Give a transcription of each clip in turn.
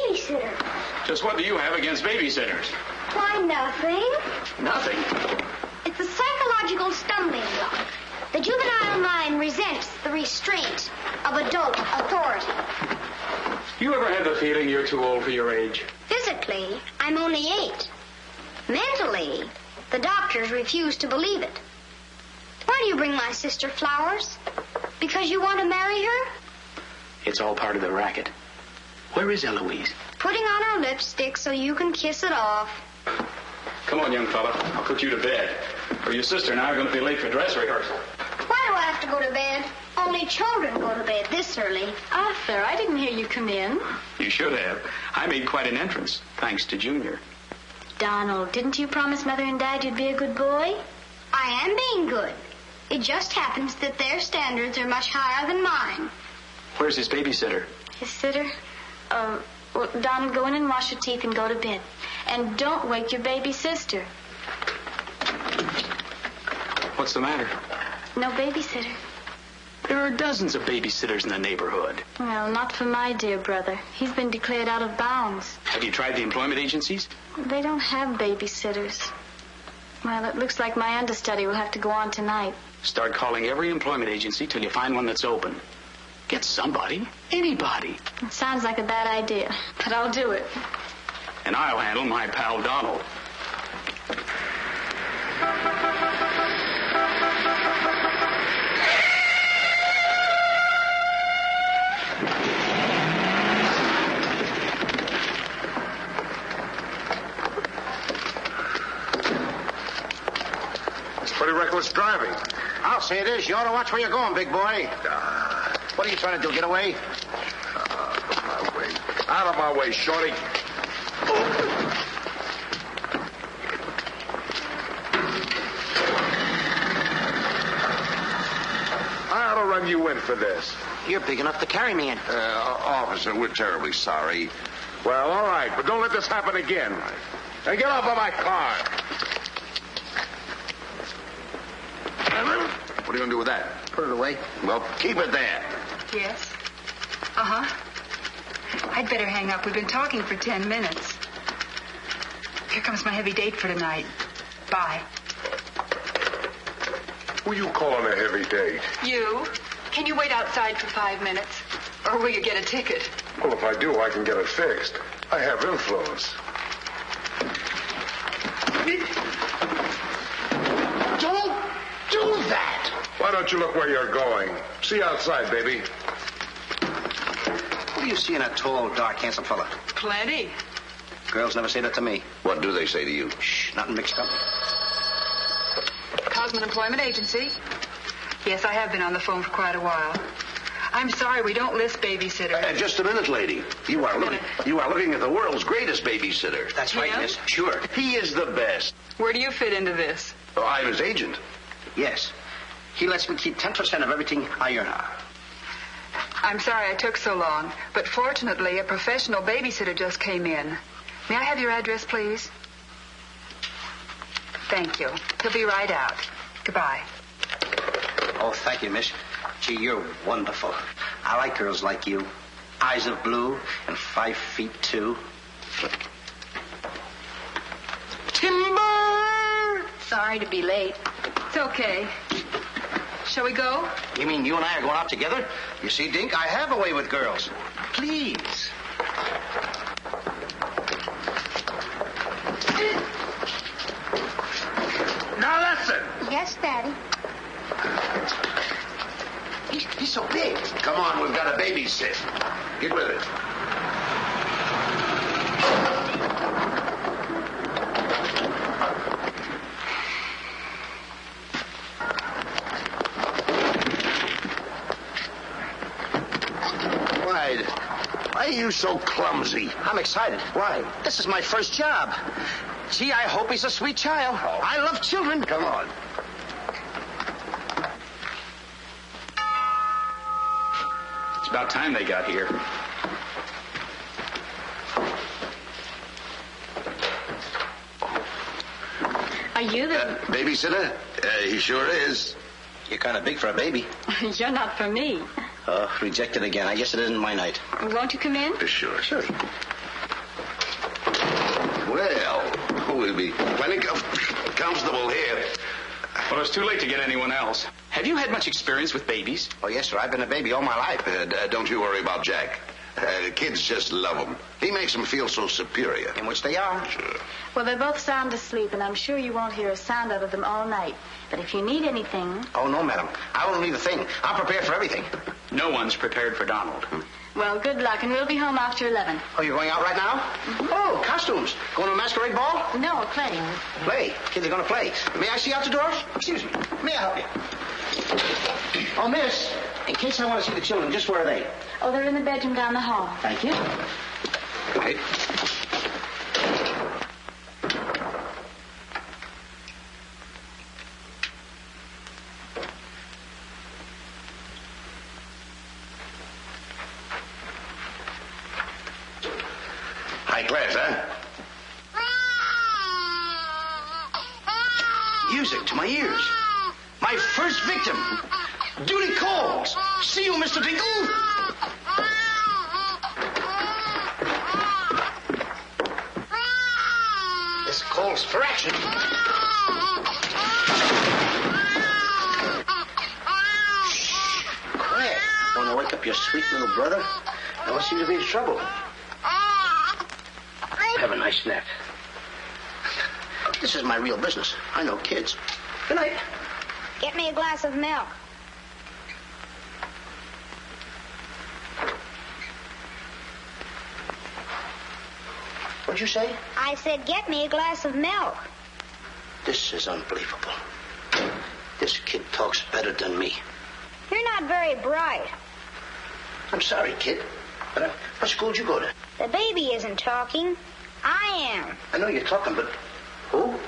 babysitter. Just what do you have against babysitters? Why, nothing. Nothing. It's a psychological stumbling block. The juvenile mind resents the restraint of adult authority. You ever had the feeling you're too old for your age? Physically, I'm only 8. Mentally, the doctors refuse to believe it. Why do you bring my sister flowers? Because you want to marry her? It's all part of the racket. Where is Eloise? Putting on her lipstick so you can kiss it off. Come on, young fella. I'll put you to bed. Or your sister and I are going to be late for dress rehearsal. Why do I have to go to bed? Only children go to bed this early. Arthur, I didn't hear you come in. You should have. I made quite an entrance, thanks to Junior. Donald, didn't you promise Mother and Dad you'd be a good boy? I am being good. It just happens that their standards are much higher than mine. Where's his babysitter? His sitter? Well, Donald, go in and wash your teeth and go to bed. And don't wake your baby sister. What's the matter? No babysitter. There are dozens of babysitters in the neighborhood. Well, not for my dear brother. He's been declared out of bounds. Have you tried the employment agencies? They don't have babysitters. Well, it looks like my understudy will have to go on tonight. Start calling every employment agency till you find one that's open. Get somebody. Anybody. It sounds like a bad idea, but I'll do it. And I'll handle my pal Donald. It's pretty reckless driving. I'll say it is. You ought to watch where you're going, big boy. What are you trying to do, get away? Out of my way. Out of my way, shorty. I ought to run you in for this. You're big enough to carry me in. Officer, we're terribly sorry. Well, all right, but don't let this happen again. And get off of my car. What are you going to do with that? Put it away. Well, keep it there. Yes? Uh-huh. I'd better hang up. We've been talking for 10 minutes. Here comes my heavy date for tonight. Bye. Who you calling a heavy date? You? Can you wait outside for 5 minutes? Or will you get a ticket? Well, if I do, I can get it fixed. I have influence. Don't do that. Why don't you look where you're going? See you outside, baby. What do you see in a tall, dark, handsome fella? Plenty. Girls never say that to me. What do they say to you? Shh, nothing mixed up. Cosman Employment Agency. Yes, I have been on the phone for quite a while. I'm sorry, we don't list babysitters. Just a minute, lady. You are looking at the world's greatest babysitter. That's right, Yeah? miss. Sure. He is the best. Where do you fit into this? Oh, I'm his agent. Yes. He lets me keep 10% of everything I earn. I'm sorry I took so long, but fortunately, a professional babysitter just came in. May I have your address, please? Thank you. He'll be right out. Goodbye. Oh, thank you, miss. Gee, you're wonderful. I like girls like you. Eyes of blue and 5'2". Timber! Sorry to be late. It's okay. Shall we go? You mean you and I are going out together? You see, Dink, I have a way with girls. Please. Now listen. Yes, Daddy. He's so big. Come on, we've got a babysit. Get with it. Why are you so clumsy? I'm excited. Why? This is my first job. Gee, I hope he's a sweet child. Oh. I love children. Come on. It's about time they got here. Are you the... Babysitter? He sure is. You're kind of big for a baby. You're not for me. Rejected again. I guess it isn't my night. Won't you come in? Sure. be plenty comfortable here. Well, it's too late to get anyone else. Have you had much experience with babies? Oh, yes, sir. I've been a baby all my life. Don't you worry about Jack. Kids just love him. He makes them feel so superior. In which they are. Sure. Well, they're both sound asleep, and I'm sure you won't hear a sound out of them all night. But if you need anything... Oh, no, madam. I won't need a thing. I'm prepared for everything. No one's prepared for Donald. Well, good luck, and we'll be home after 11. Oh, you're going out right now? Mm-hmm. Oh, costumes. Going to a masquerade ball? No, playing. Play? Kids are going to play. May I see out the door? Excuse me. May I help you? Oh, miss, in case I want to see the children, just where are they? Oh, they're in the bedroom down the hall. Thank you. Right. High class, huh? Music to my ears. My first victim. Duty calls. See you, Mr. Dingle. This calls for action. Shh. Quiet. Want to wake up your sweet little brother? Now, what seems to be the trouble? Have a nice nap. This is my real business. I know kids. Good night. Get me a glass of milk. What'd you say? I said, get me a glass of milk. This is unbelievable. This kid talks better than me. You're not very bright. I'm sorry, kid. But what school did you go to? The baby isn't talking. I am. I know you're talking, but who?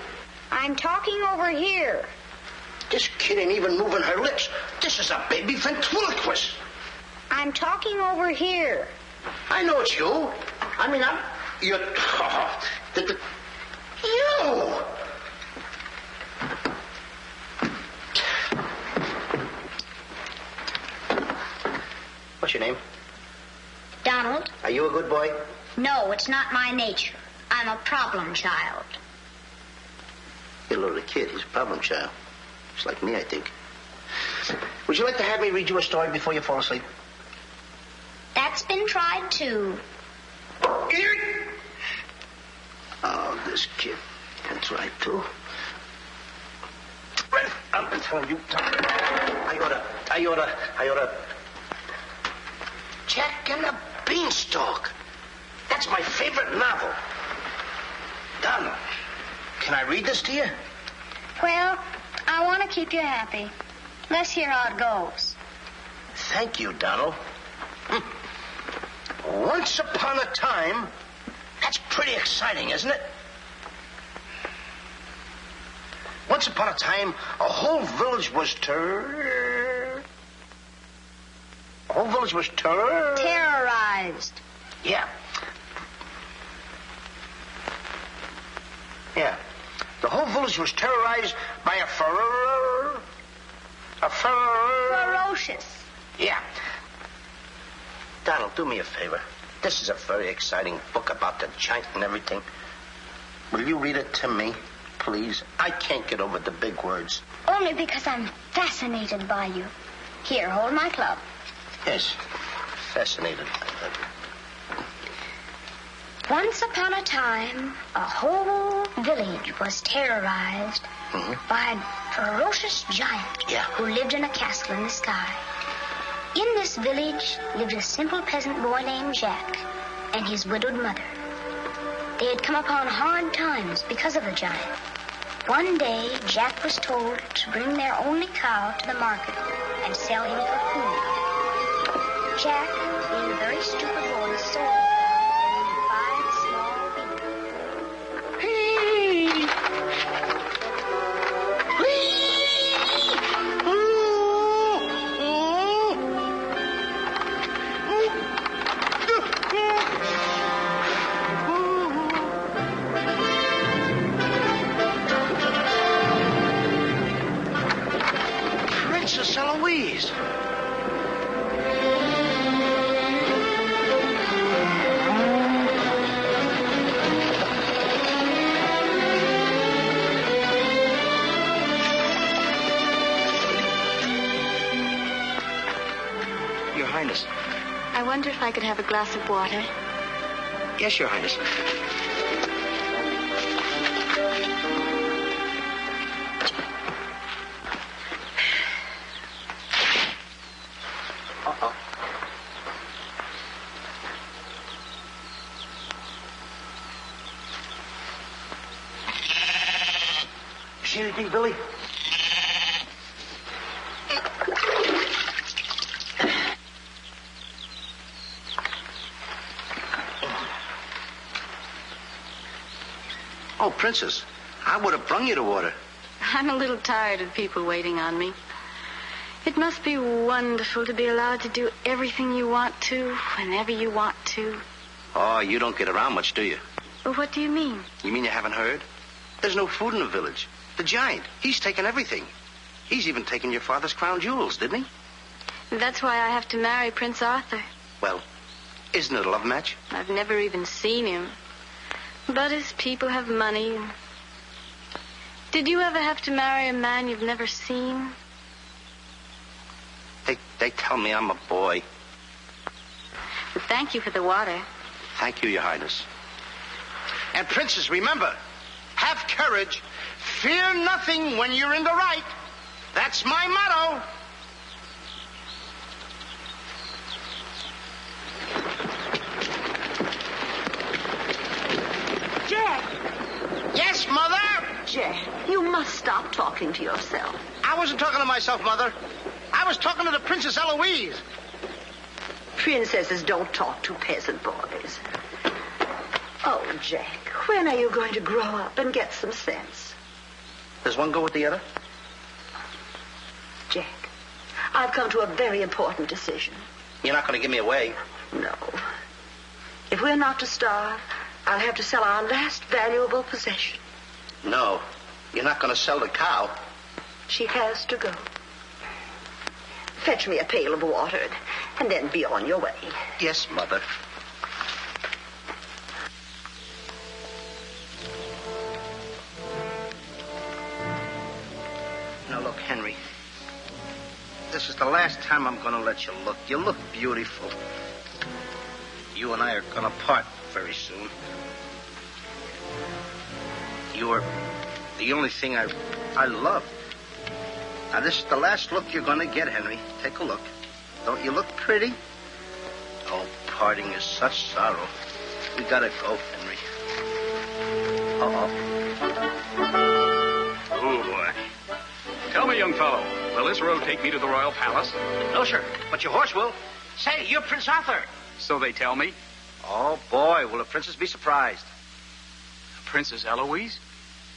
I'm talking over here. This kid ain't even moving her lips. This is a baby ventriloquist. I'm talking over here. I know it's you. I mean, you're... You! What's your name? Donald? Are you a good boy? No, it's not my nature. I'm a problem child. You're a little kid. He's a problem child. Just like me, I think. Would you like to have me read you a story before you fall asleep? That's been tried, too. Oh, this kid. That's right, too. I'm telling you. I oughta. Jack and the Beanstalk. That's my favorite novel. Donald, can I read this to you? Well, I want to keep you happy. Let's hear how it goes. Thank you, Donald. Once upon a time... That's pretty exciting, isn't it? Once upon a time, a whole village was Terrorized. Yeah. Yeah. The whole village was terrorized by a Ferocious. Yeah. Donald, do me a favor. This is a very exciting book about the giant and everything. Will you read it to me, please? I can't get over the big words. Only because I'm fascinated by you. Here, hold my club. Yes, fascinated. Once upon a time, a whole village was terrorized by a ferocious giant who lived in a castle in the sky. In this village lived a simple peasant boy named Jack and his widowed mother. They had come upon hard times because of the giant. One day, Jack was told to bring their only cow to the market and sell him for food. Jack, being a very stupid boy, sold him. Highness. I wonder if I could have a glass of water. Yes, Your Highness. Uh-oh. See anything, Billy? Oh, Princess, I would have brung you the water. I'm a little tired of people waiting on me. It must be wonderful to be allowed to do everything you want to, whenever you want to. Oh, you don't get around much, do you? Well, what do you mean? You mean you haven't heard? There's no food in the village. The giant, he's taken everything. He's even taken your father's crown jewels, didn't he? That's why I have to marry Prince Arthur. Well, isn't it a love match? I've never even seen him. But his people have money. Did you ever have to marry a man you've never seen? They tell me I'm a boy. Well, thank you for the water. Thank you, Your Highness. And, Princess, remember, have courage. Fear nothing when you're in the right. That's my motto. Jack! Yes, Mother? Jack, you must stop talking to yourself. I wasn't talking to myself, Mother. I was talking to the Princess Eloise. Princesses don't talk to peasant boys. Oh, Jack, when are you going to grow up and get some sense? Does one go with the other? Jack, I've come to a very important decision. You're not going to give me away. No. If we're not to starve, I'll have to sell our last valuable possession. No, you're not going to sell the cow. She has to go. Fetch me a pail of water, and then be on your way. Yes, Mother. Now, look, Henry. This is the last time I'm going to let you look. You look beautiful. You and I are going to part very soon. You are the only thing I love. Now, this is the last look you're going to get, Henry. Take a look. Don't you look pretty? Oh, parting is such sorrow. We got to go, Henry. Oh, boy. Tell me, young fellow, will this road take me to the royal palace? No, sir, but your horse will. Say, you're Prince Arthur. So they tell me. Oh, boy, will the princess be surprised. Princess Eloise?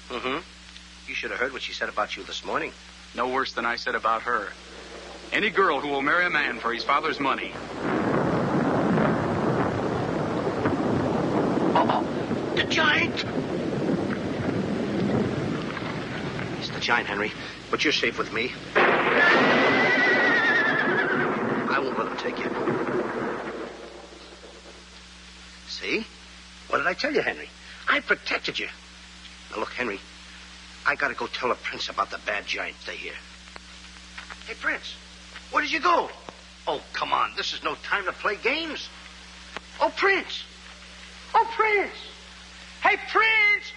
Mm-hmm. You should have heard what she said about you this morning. No worse than I said about her. Any girl who will marry a man for his father's money. Uh-oh. The giant! It's the giant, Henry. But you're safe with me. I won't let him take you. See? What did I tell you, Henry? I protected you. Now, look, Henry, I gotta go tell the prince about the bad giant they hear. Hey, Prince, where did you go? Oh, come on. This is no time to play games. Oh, Prince. Oh, Prince. Hey, Prince.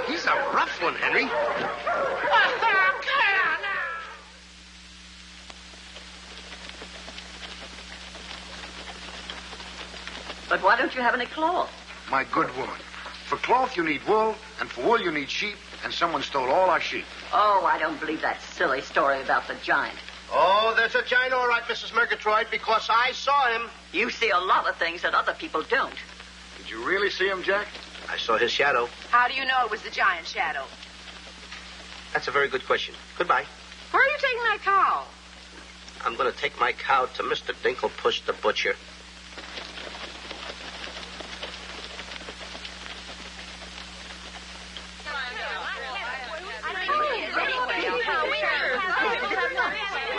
He's a rough one, Henry. But why don't you have any cloth? My good woman. For cloth, you need wool, and for wool, you need sheep, and someone stole all our sheep. Oh, I don't believe that silly story about the giant. Oh, there's a giant, all right, Mrs. Murgatroyd, because I saw him. You see a lot of things that other people don't. Did you really see him, Jack? I saw his shadow. How do you know it was the giant shadow? That's a very good question. Goodbye. Where are you taking that cow? I'm going to take my cow to Mr. Dinklepush the butcher.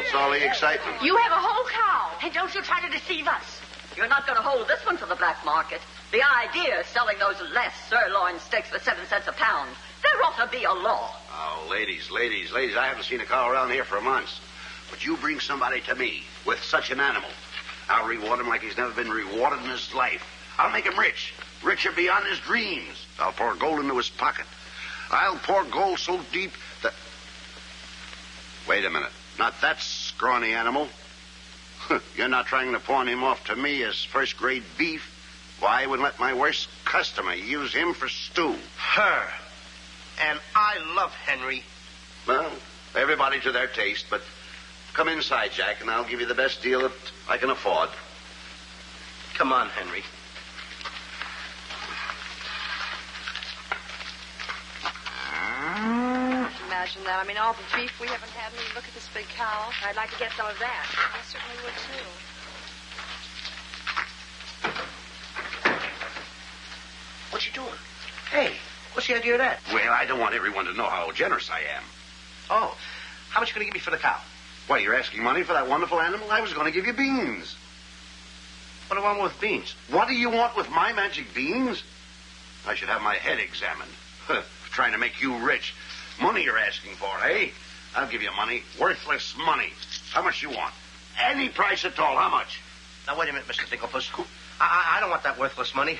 It's all all the excitement. You have a whole cow. And don't you try to deceive us. You're not going to hold this one for the black market. The idea is selling those less sirloin steaks for 7 cents a pound. There ought to be a law. Oh, ladies, I haven't seen a cow around here for months. But you bring somebody to me with such an animal, I'll reward him like he's never been rewarded in his life. I'll make him rich, richer beyond his dreams. I'll pour gold into his pocket. I'll pour gold so deep that... Wait a minute. Not that scrawny animal. You're not trying to pawn him off to me as first-grade beef. Why, I would let my worst customer use him for stew. Her. And I love Henry. Well, everybody to their taste, but come inside, Jack, and I'll give you the best deal that I can afford. Come on, Henry. Imagine that. I mean, all the beef we haven't had. I mean, look at this big cow. I'd like to get some of that. I certainly would, too. What you doing? Hey, what's the idea of that? Well, I don't want everyone to know how generous I am. Oh, how much are you going to give me for the cow? Why, you're asking money for that wonderful animal? I was going to give you beans. What do I want with beans? What do you want with my magic beans? I should have my head examined. Trying to make you rich. Money you're asking for, eh? I'll give you money. Worthless money. How much you want? Any price at all. How much? Now, wait a minute, Mr. Dinklepuss. I don't want that worthless money.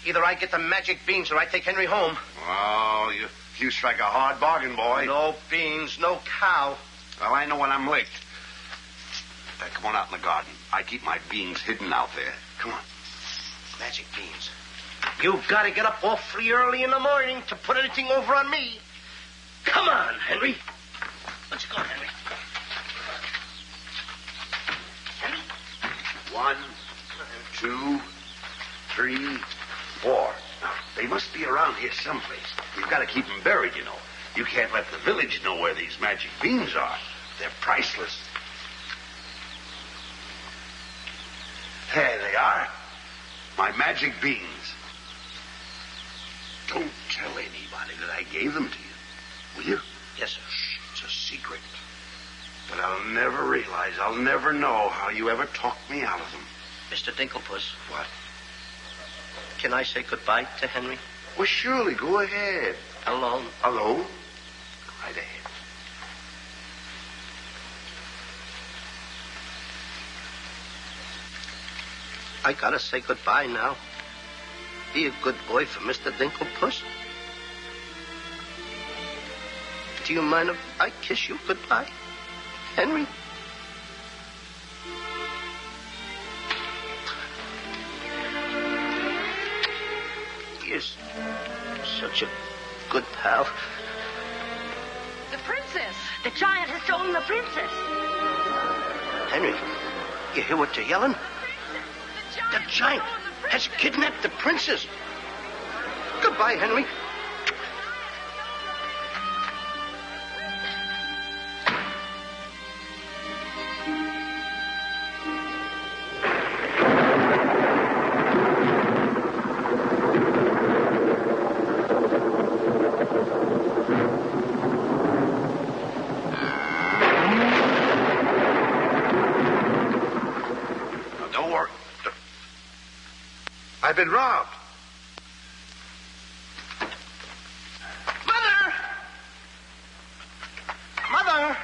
Either I get the magic beans or I take Henry home. Oh, you strike a hard bargain, boy. No beans, no cow. Well, I know when I'm licked. Come on out in the garden. I keep my beans hidden out there. Come on. Magic beans. You've got to get up awfully early in the morning to put anything over on me. Come on, Henry. Let's go, Henry. Henry? 1, 2, 3, 4. Now, they must be around here someplace. We've got to keep them buried, you know. You can't let the village know where these magic beans are. They're priceless. There they are. My magic beans. Don't tell anybody that I gave them to you. Will you? Yes, sir. Shh, it's a secret. But I'll never realize, I'll never know how you ever talked me out of them. Mr. Dinklepuss. What? Can I say goodbye to Henry? Well, surely. Go ahead. Alone? Alone? Go right ahead. I gotta say goodbye now. Be a good boy for Mr. Dinklepuss. Do you mind if I kiss you goodbye, Henry? You're such a good pal. The princess. The giant has stolen the princess. Henry, you hear what they're yelling? The giant has kidnapped the princess. Goodbye, Henry. I've been robbed. Mother! Mother!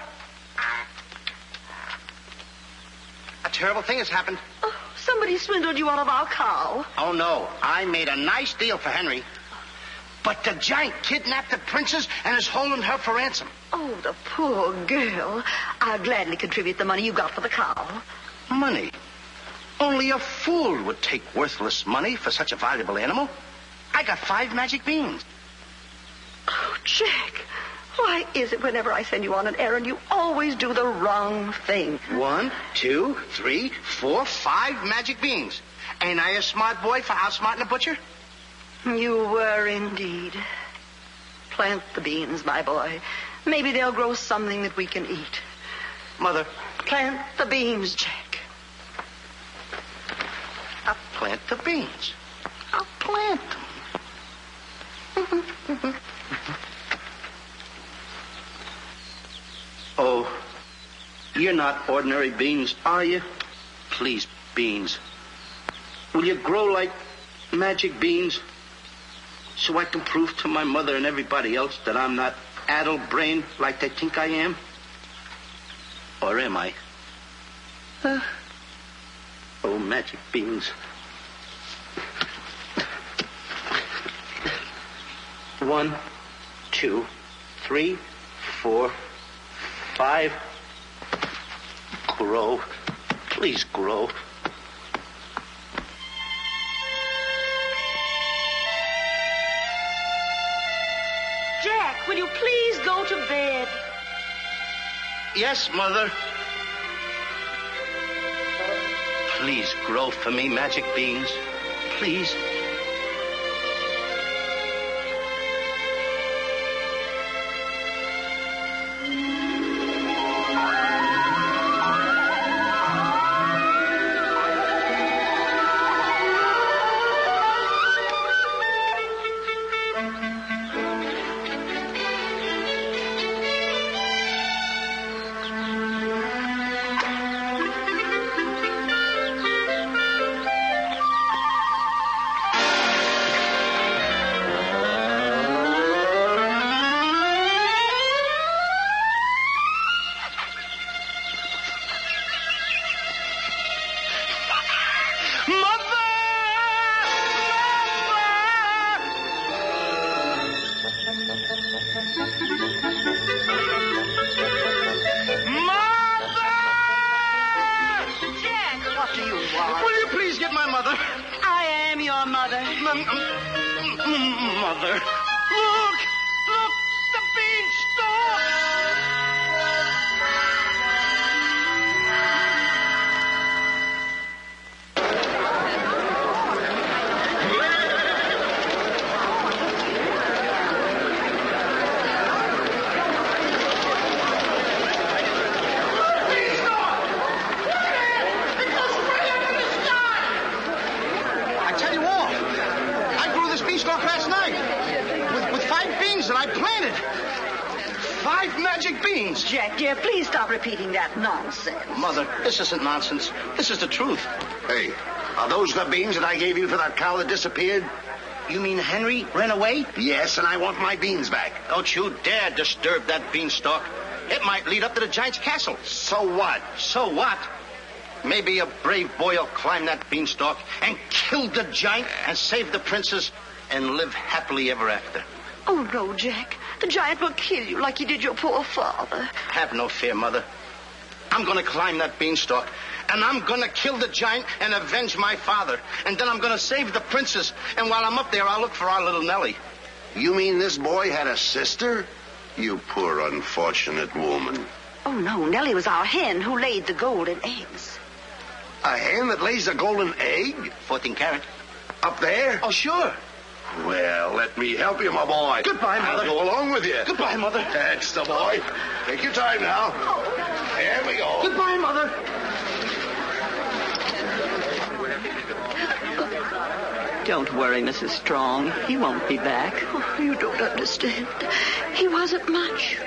A terrible thing has happened. Oh, somebody swindled you out of our cow. Oh, no. I made a nice deal for Henry. But the giant kidnapped the princess and is holding her for ransom. Oh, the poor girl. I'll gladly contribute the money you got for the cow. Money? Only a fool would take worthless money for such a valuable animal. I got 5 magic beans. Oh, Jack, why is it whenever I send you on an errand, you always do the wrong thing? 1, 2, 3, 4, 5 magic beans. Ain't I a smart boy for outsmarting a butcher? You were indeed. Plant the beans, my boy. Maybe they'll grow something that we can eat. Mother. Plant the beans, Jack. I'll plant the beans. I'll plant them. Oh, You're not ordinary beans, are you? Please, beans. Will you grow like magic beans so I can prove to my mother and everybody else that I'm not addle-brained like they think I am? Or am I? Oh, magic beans. 1, 2, 3, 4, 5. Grow. Please grow. Jack, will you please go to bed? Yes, Mother. Please grow for me, magic beans. Please. Mother. Look! Look! The beanstalk! Last night with 5 beans that I planted. 5 magic beans. Jack, dear, please stop repeating that nonsense. Mother, this isn't nonsense. This is the truth. Hey, are those the beans that I gave you for that cow that disappeared? You mean Henry ran away? Yes, and I want my beans back. Don't you dare disturb that beanstalk. It might lead up to the giant's castle. So what? So what? Maybe a brave boy will climb that beanstalk and kill the giant and save the princess and live happily ever after. Oh, no, Jack. The giant will kill you like he did your poor father. Have no fear, Mother. I'm going to climb that beanstalk, and I'm going to kill the giant and avenge my father. And then I'm going to save the princess. And while I'm up there, I'll look for our little Nellie. You mean this boy had a sister? You poor unfortunate woman. Oh, no. Nellie was our hen who laid the golden eggs. A hen that lays a golden egg? 14 carat. Up there? Oh, sure. Well, let me help you, my boy. Goodbye, Mother. I'll go along with you. Goodbye, Mother. That's the boy. Take your time now. There we go. Goodbye, Mother. Don't worry, Mrs. Strong. He won't be back. Oh, you don't understand. He wasn't much,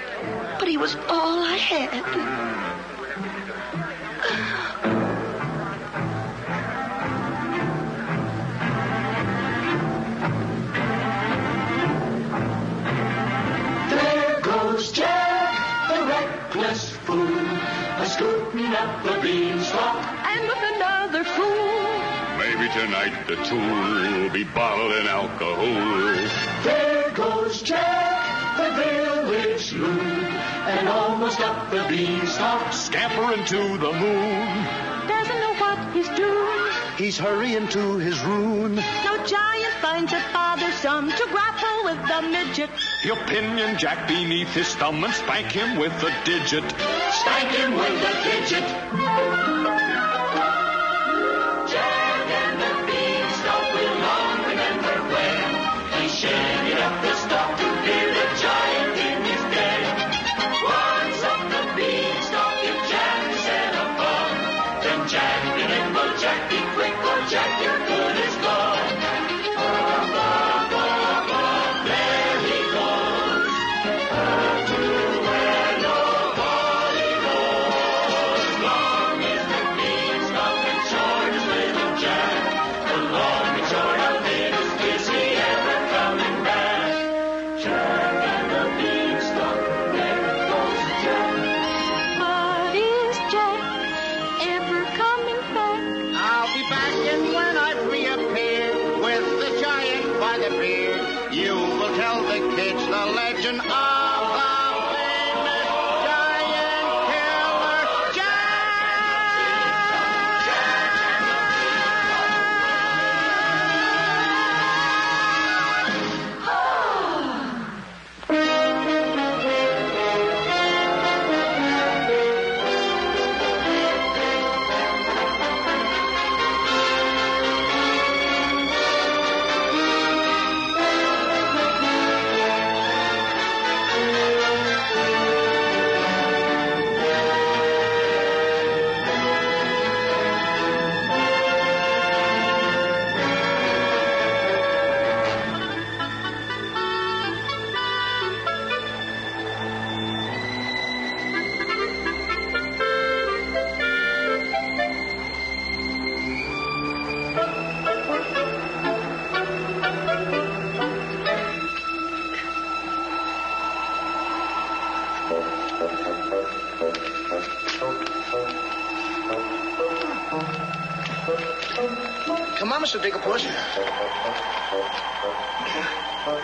but he was all I had. Jack, the reckless fool, a-scooting up the beanstalk, and with another fool. Maybe tonight the tool will be bottling alcohol. There goes Jack, the village loon, and almost up the beanstalk, scampering to the moon. Doesn't know what he's doing. He's hurrying to his ruin. No giant finds it bothersome to grapple with the midget. He'll pinion Jack beneath his thumb and spank him with a digit. Spank him with a digit. Jack and the beanstalk will long remember when he shinnied up the stalk to hear the giant in his den. Once up the beanstalk, if Jack set upon, then Jack be nimble, Jack be quick, or Jack your good is gone. There he goes, to where nobody knows. appeared, you will tell the kids the legend of the famous giant killer Come on, Mr. Digglepuss.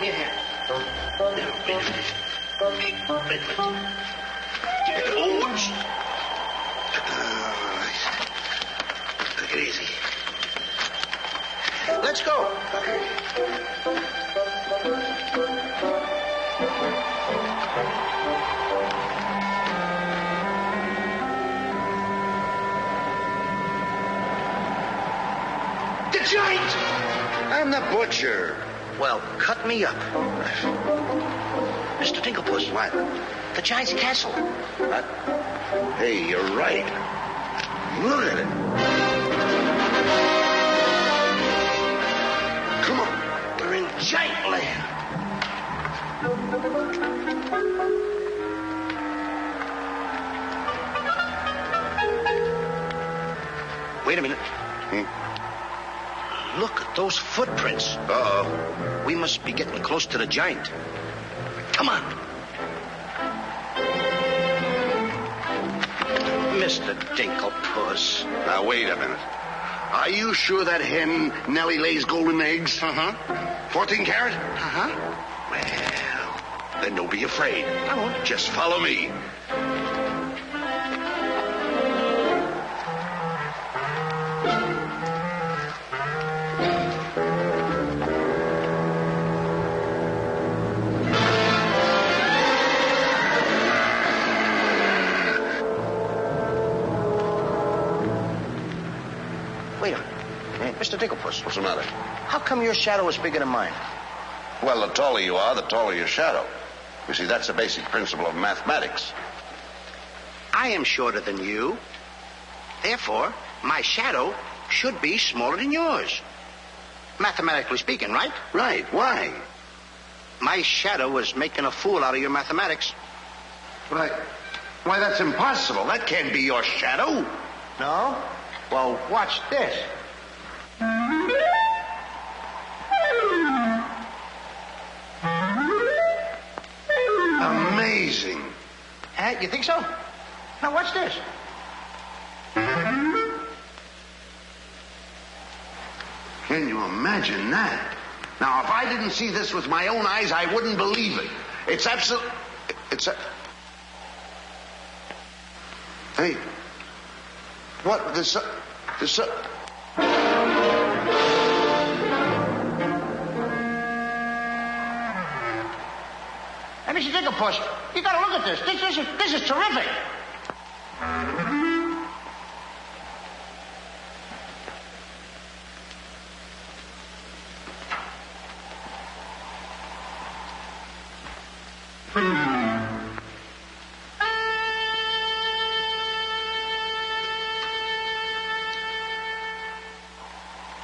Here. Wait a minute. Oops. Take it easy. Let's go. The giant! I'm the butcher. Well, cut me up. Mr. Digglepuss. What? The giant's castle. What? Hey, you're right. Look at it. Come on. We're in giant land. Wait a minute. Look at those footprints. Uh-oh. We must be getting close to the giant. Come on. Mr. Dinklepuss. Now, wait a minute. Are you sure that hen Nellie lays golden eggs? Uh-huh. 14 carat? Uh-huh. Well, then don't be afraid. I won't. Just follow me. Wait a minute. Mr. Dinklepuss. What's the matter? How come your shadow is bigger than mine? Well, the taller you are, the taller your shadow. You see, that's the basic principle of mathematics. I am shorter than you. Therefore, my shadow should be smaller than yours. Mathematically speaking, right? Right. Why? My shadow is making a fool out of your mathematics. Why, that's impossible. That can't be your shadow. No? Well, watch this. Amazing. You think so? Now, watch this. Can you imagine that? Now, if I didn't see this with my own eyes, I wouldn't believe it. It's absolute. Hey. What? This. Hey, Mr. Digglepuss, you gotta look at this. This is terrific.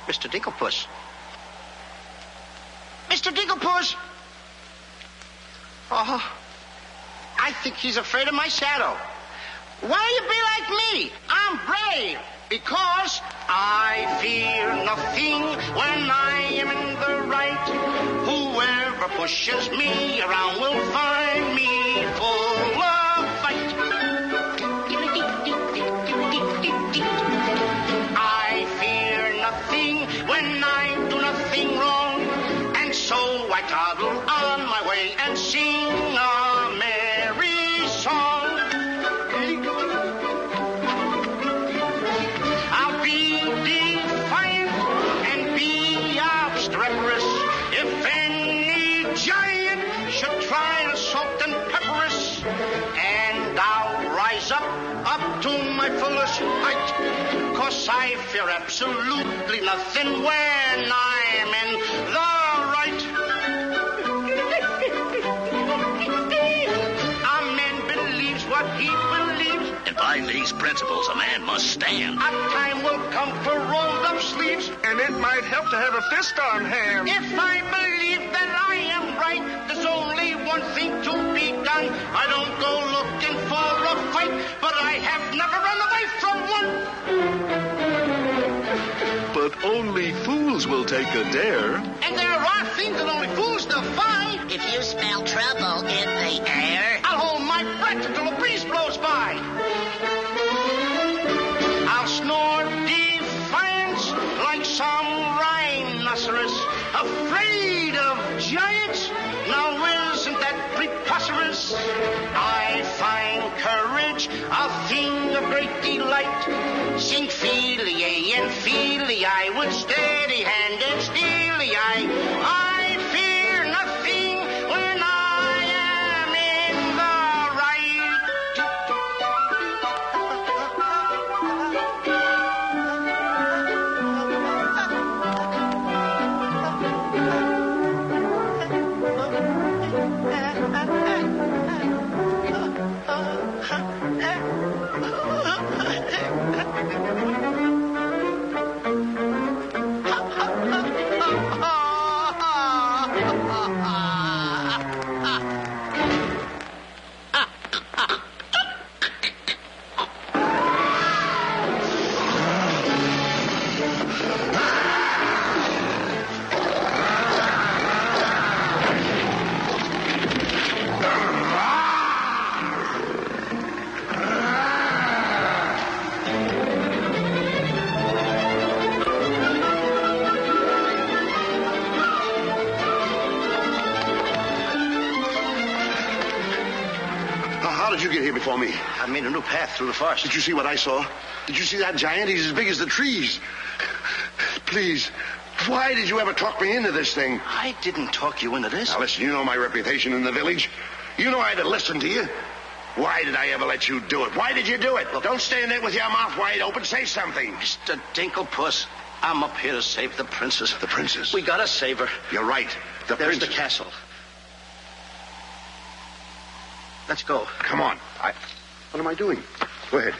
Mr. Digglepuss. Mr. Digglepuss! Oh, I think he's afraid of my shadow. Why do you be like me? I'm brave because I fear nothing when I am in the right. Whoever pushes me around will find me full of fight. I fear nothing when I do nothing wrong, and so I toddle on my way and sing a merry song. I'll be defiant and be obstreperous if any giant should try to salt and pepper us. And I'll rise up to my fullest height, 'cause I fear absolutely nothing when I'm in the right. A man believes what he believes, And by these principles, a man must stand. a time will come for rolled up sleeves, And it might help to have a fist on hand. if I believe that I am right. There's only one thing to be done. I don't go looking for a fight, but I have never run away from one. But only fools will take a dare. And there are things that only fools defy. If you smell trouble in the air, I'll hold my breath until a breeze blows by. I'll snore defiance like some rhinoceros, afraid of giants. Now isn't that preposterous? I find courage a thing of great delight. Sing Feely and Feely, I with steady hand and steely eye. I fear nothing when I am in the right. How did you get here before me? I made a new path through the forest. Did you see what I saw? Did you see that giant? He's as big as the trees. Please, why did you ever talk me into this thing? I didn't talk you into this. Now listen, you know my reputation in the village. You know I'd have listened to you. Why did I ever let you do it? Why did you do it? Look, don't stand there with your mouth wide open. Say something. Mr. Dinklepuss, I'm up here to save the princess. The princess? We gotta save her. You're right. There's princess. the castle. Let's go. Come on. What am I doing? Go ahead.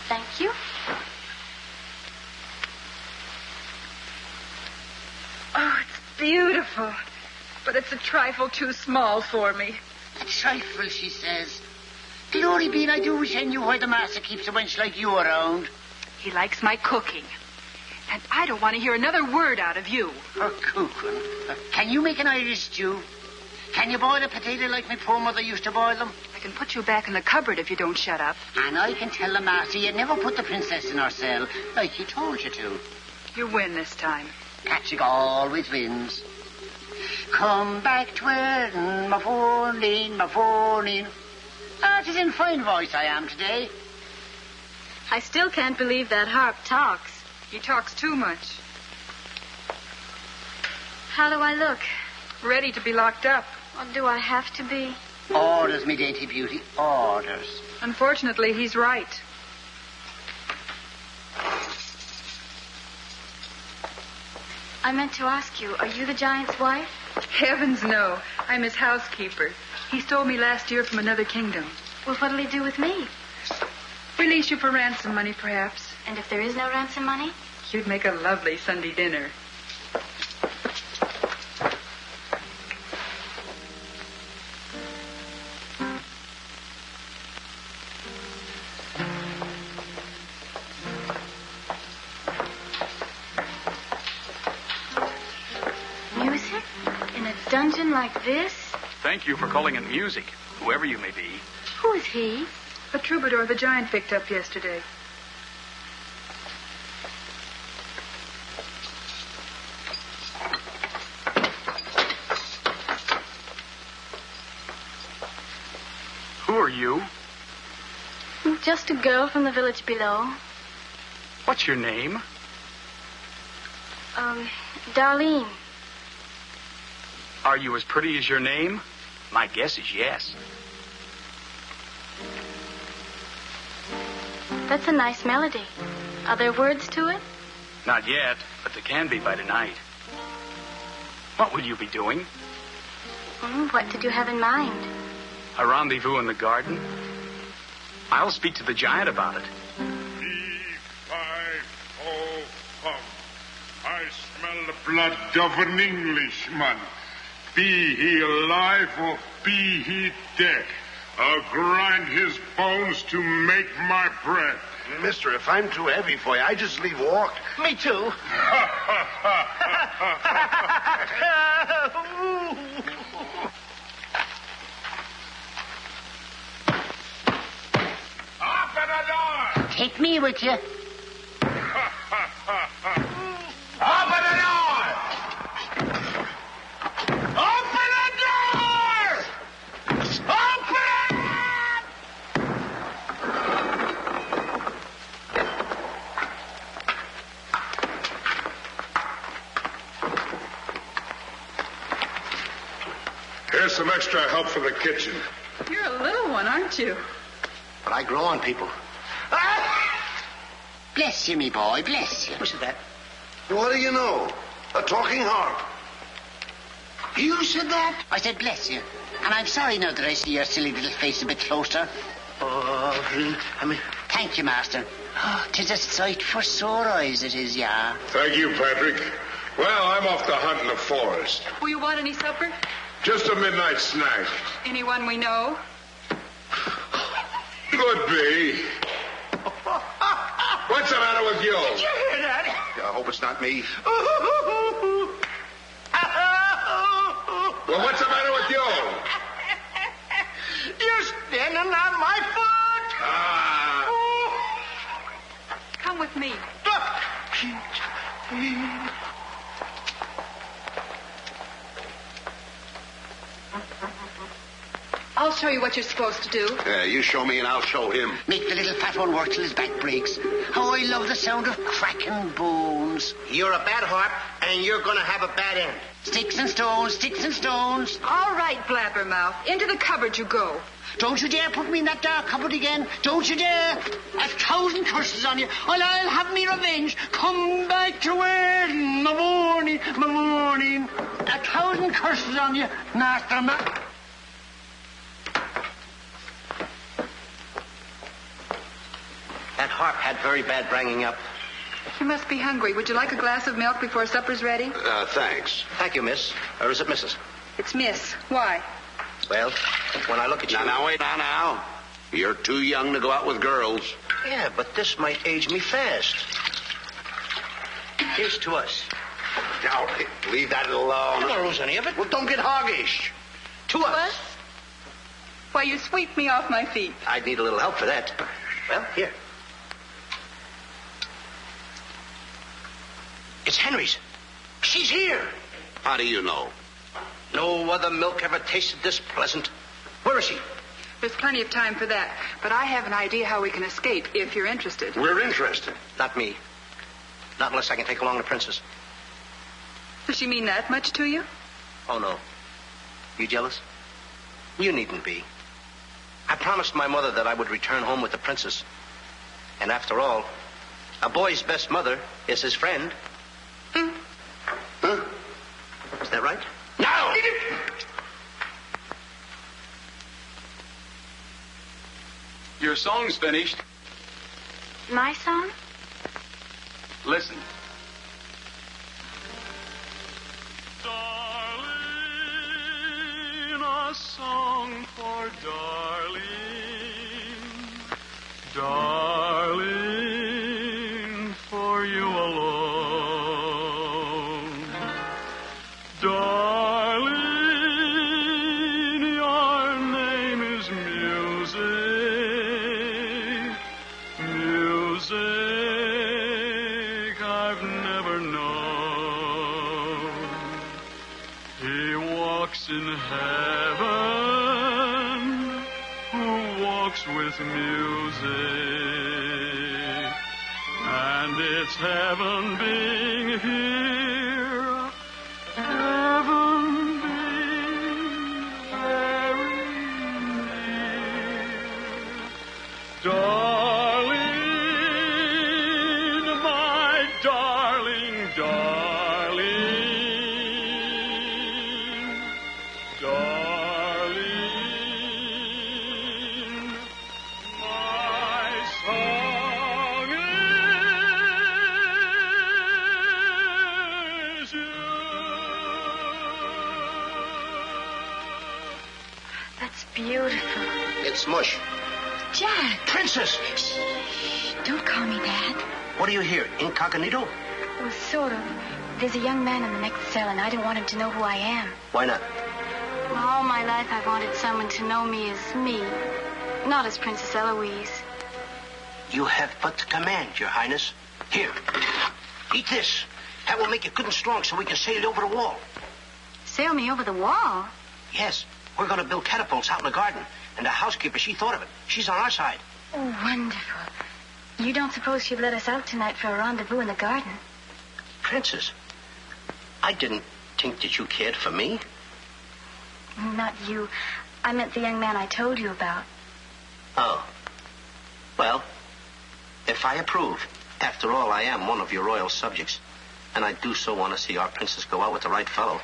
Thank you. Oh, it's beautiful. But it's a trifle too small for me. A trifle, she says. Glory be, and I do wish I knew why the master keeps a wench like you around. He likes my cooking. And I don't want to hear another word out of you. For cooking. Can you make an Irish stew? Can you boil a potato like my poor mother used to boil them? I can put you back in the cupboard if you don't shut up. And I can tell the master you never put the princess in her cell like he told you to. You win this time. Patrick always wins. Come back twirling my phone in. Ah, it is in fine voice I am today. I still can't believe that harp talks. He talks too much. How do I look? Ready to be locked up. Or do I have to be? Orders, me dainty beauty, orders. Unfortunately, he's right. I meant to ask you, are you the giant's wife? Heavens, no. I'm his housekeeper. He stole me last year from another kingdom. Well, what'll he do with me? Release you for ransom money, perhaps. And if there is no ransom money? You'd make a lovely Sunday dinner. Music? In a dungeon like this? thank you for calling it music, whoever you may be. Who is he? A troubadour the giant picked up yesterday. Who are you? Just a girl from the village below. What's your name? Darlene. Are you as pretty as your name? My guess is yes. That's a nice melody. Are there words to it? Not yet, but there can be by tonight. What will you be doing? What did you have in mind? A rendezvous in the garden? I'll speak to the giant about it. I smell the blood of an Englishman. Be he alive or be he dead, I'll grind his bones to make my bread. Mister, if I'm too heavy for you, I just leave walk. Me too. Open the door! Take me with you. Open the door! Open the door! Open it! Here's some extra help for the kitchen. You're a little one, aren't you? But I grow on people. Bless you, me boy, bless you. Who said that? What do you know? A talking harp. You said that? I said bless you. And I'm sorry now that I see your silly little face a bit closer. Thank you, master. Oh, 'tis a sight for sore eyes, it is, yeah. Thank you, Patrick. Well, I'm off to hunt in the forest. Will you want any supper? Just a midnight snack. Anyone we know? Could be. What's the matter with you? Did you hear that? I hope it's not me. Well, what's the matter with you? You're standing on my foot. Come with me. I'll show you what you're supposed to do. Yeah, you show me and I'll show him. Make the little fat one work till his back breaks. How I love the sound of cracking bones. You're a bad harp, and you're going to have a bad end. Sticks and stones, sticks and stones. All right, Blabbermouth. Into the cupboard you go. Don't you dare put me in that dark cupboard again. Don't you dare. 1,000 curses on you. I'll have me revenge. Come back to where in the morning, my morning. 1,000 curses on you, Master Man. That harp had very bad bringing up. You must be hungry. Would you like a glass of milk before supper's ready? Thanks. Thank you, miss. Or is it Mrs.? It's Miss. Why? Well, when I look at you... Now, wait now. You're too young to go out with girls. Yeah, but this might age me fast. Here's to us. Now, leave that alone. I don't lose any of it. Well, don't get hoggish. To us. Why, you sweep me off my feet. I'd need a little help for that. Well, here. It's Henry's. She's here. How do you know? No other milk ever tasted this pleasant. Where is she? There's plenty of time for that. But I have an idea how we can escape, if you're interested. We're interested. Not me. Not unless I can take along the princess. Does she mean that much to you? Oh, no. You jealous? You needn't be. I promised my mother that I would return home with the princess. And after all, a boy's best mother is his friend. Huh? Is that right? No! Your song's finished. My song? Listen. Darling, a song for darling. Darling, for you alone. Darling, heaven who walks with music. And it's heaven being here, heaven being very near. Darling, my darling, darling, darling, my song is you. That's beautiful. It's mush. Jack. Princess! Don't call me that. What are you here, incognito? Well, sort of. There's a young man in the next cell, and I don't want him to know who I am. Why not? Well, all my life I've wanted someone to know me as me, not as Princess Eloise. You have but to command, Your Highness. Here, eat this. That will make you good and strong so we can sail you over the wall. Sail me over the wall? Yes, we're going to build catapults out in the garden. And the housekeeper, she thought of it. She's on our side. Oh, wonderful. You don't suppose she'd let us out tonight for a rendezvous in the garden? Princess, I didn't think that you cared for me. Not you. I meant the young man I told you about. Oh. Well, if I approve, after all, I am one of your royal subjects. And I do so want to see our princess go out with the right fellow.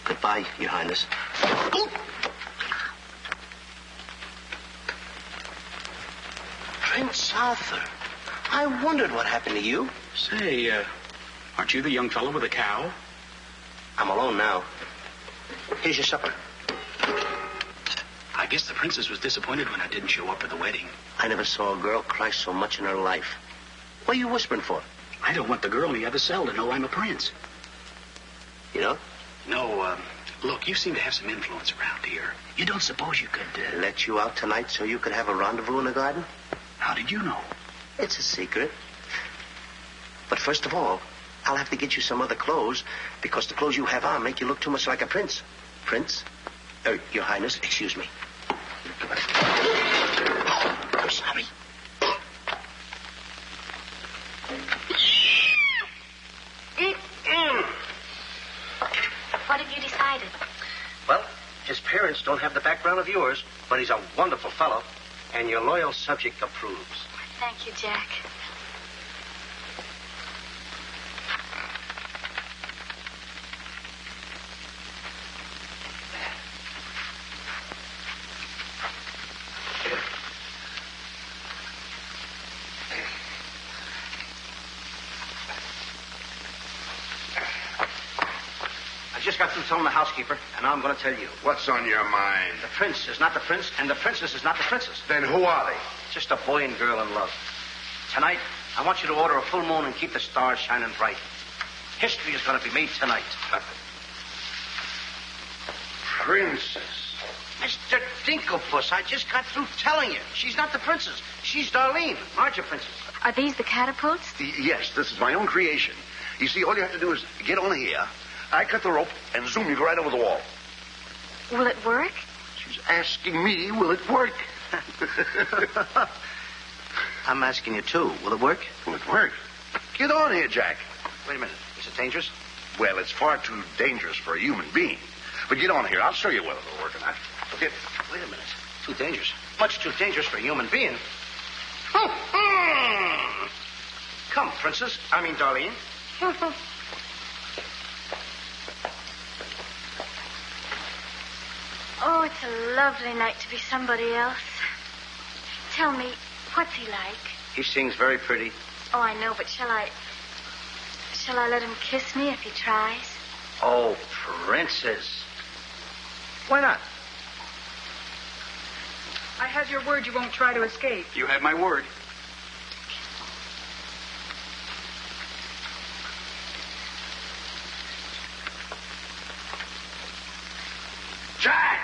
Goodbye, Your Highness. Prince Arthur, I wondered what happened to you. Say, aren't you the young fellow with the cow? I'm alone now. Here's your supper. I guess the princess was disappointed when I didn't show up at the wedding. I never saw a girl cry so much in her life. What are you whispering for? I don't want the girl in the other cell to know I'm a prince. You know? No, look, you seem to have some influence around here. You don't suppose you could... Let you out tonight so you could have a rendezvous in the garden? How did you know? It's a secret. But first of all, I'll have to get you some other clothes, because the clothes you have on make you look too much like a prince. Prince? Your Highness, excuse me. Oh, I'm sorry. What have you decided? Well, his parents don't have the background of yours, but he's a wonderful fellow, and your loyal subject approves. Thank you, Jack. I just got through telling the housekeeper, and now I'm going to tell you. What's on your mind? The prince is not the prince, and the princess is not the princess. Then who are they? Just a boy and girl in love. Tonight, I want you to order a full moon and keep the stars shining bright. History is going to be made tonight. Princess. Mr. Dinklepuss, I just got through telling you. She's not the princess. She's Darlene. Aren't you, princess? Are these the catapults? Yes, this is my own creation. You see, all you have to do is get on here. I cut the rope, and zoom, you go right over the wall. Will it work? She's asking me, will it work? I'm asking you, too. Will it work? Will it work? Get on here, Jack. Wait a minute. Is it dangerous? Well, it's far too dangerous for a human being. But get on here. I'll show you whether it'll work or not. Okay. Wait a minute. Too dangerous. Much too dangerous for a human being. Come, princess. I mean, Darlene. Oh, it's a lovely night to be somebody else. Tell me, what's he like? He sings very pretty. Oh, I know, but shall I let him kiss me if he tries? Oh, princess. Why not? I have your word you won't try to escape. You have my word. Jack!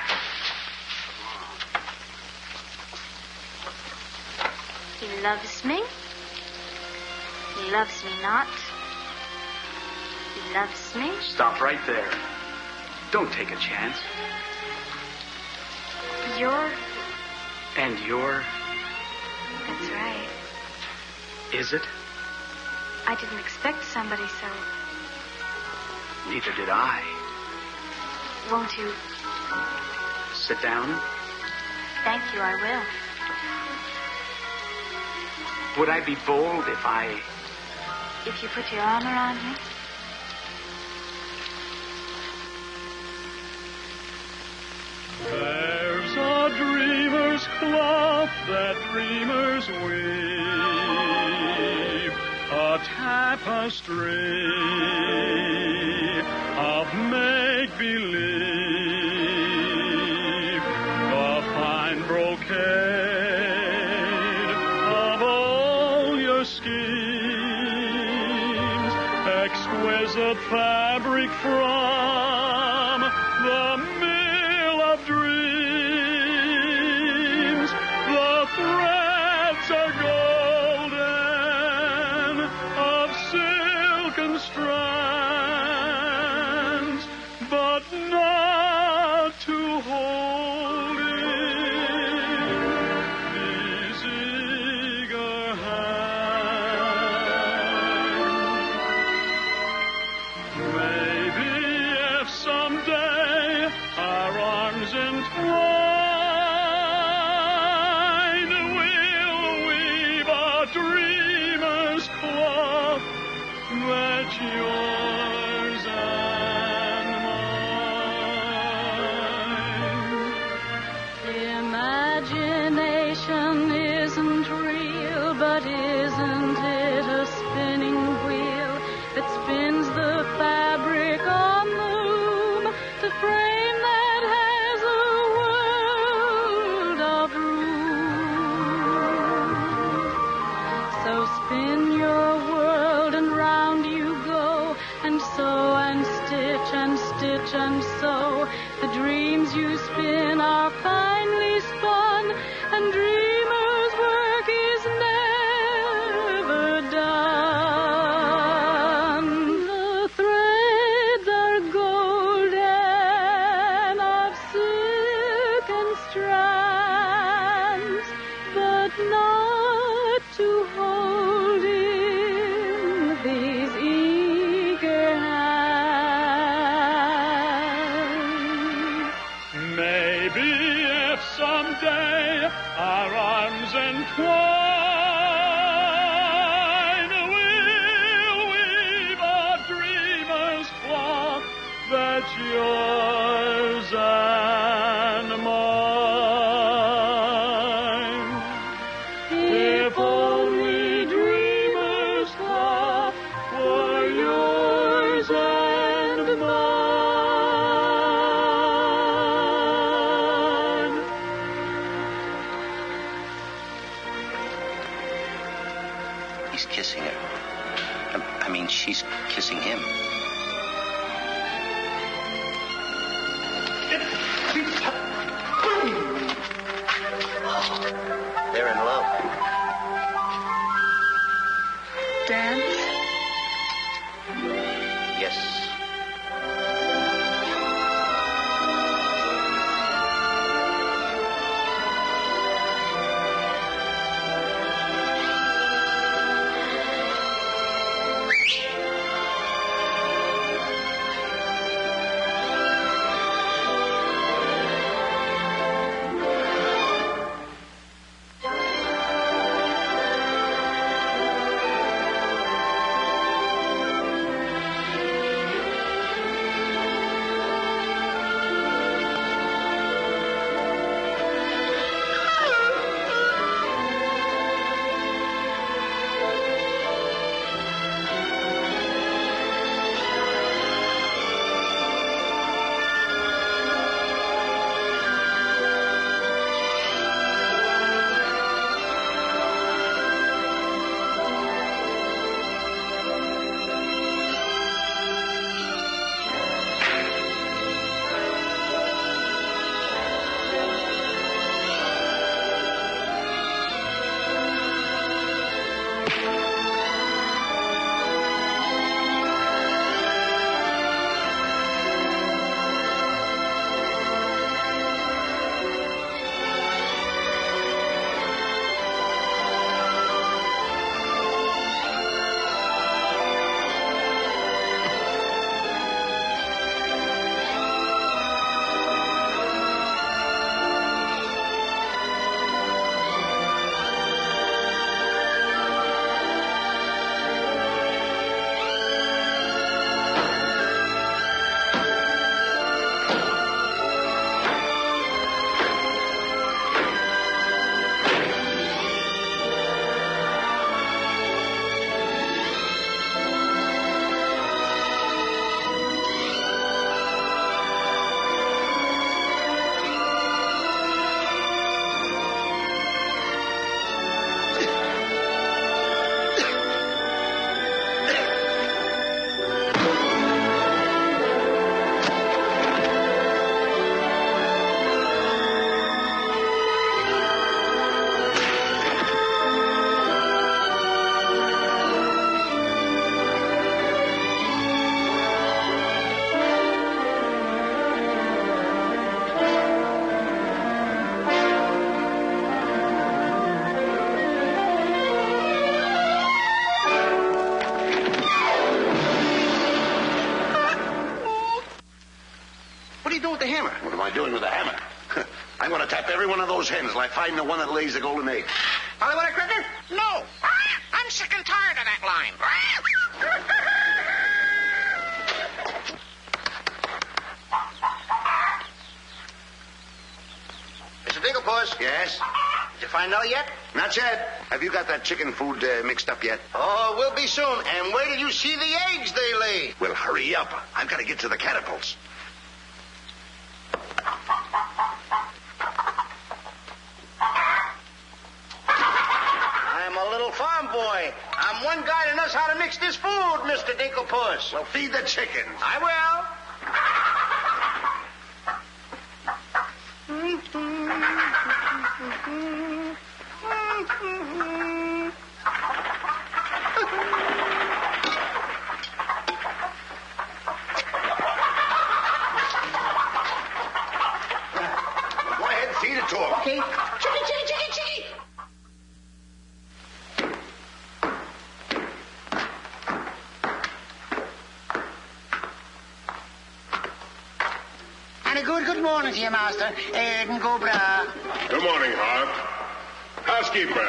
He loves me. He loves me not. He loves me. Stop right there. Don't take a chance. You're... And you're... That's right. Is it? I didn't expect somebody so... Neither did I. Won't you? Sit down. Thank you, I will. Would I be bold if I... If you put your arm around me? There's a dreamer's cloth that dreamers weave, a tapestry of make-believe, a fine brocade of all your schemes, exquisite fabric from the mill of dreams. The threads are golden, of silken strands, but not to hold in these eager hands. Maybe if someday our arms entwine, we'll weave a dreamer's cloth that's yours and mine. Imagination isn't real, but isn't it a spinning wheel that spins the fabric on the loom to frame that has a world of room? So spin your world and round you go, and sew and stitch and stitch and sew. The dreams you spin are finely spun, and dreamers' work is never done. The threads are golden, of silken strands, but not to hold in these eager hands. Maybe if someday our arms entwine, we'll weave a dreamer's cloth that's yours and mine. If only dreamer's cloth were yours and mine. He's kissing her. I mean, she's kissing him. They're in love. Dance? Yes. What are you doing with the hammer? What am I doing with the hammer? I'm going to tap every one of those hens till I find the one that lays the golden egg. Hollywood cricket? No. I'm sick and tired of that line. Mr. Dinklepuss? Yes? Did you find out yet? Not yet. Have you got that chicken food mixed up yet? Oh, we'll be soon. And where did you see the eggs they lay? Well, hurry up. I've got to get to the catapults. I'm a little farm boy. I'm one guy that knows how to mix this food, Mr. Dinklepuss. Well, feed the chickens. I will. Go ahead, feed it to them. Okay. Chicky, chicky, chicky, chicky. And a good morning to you, Master. And go bra. Good morning, Hart. Housekeeper.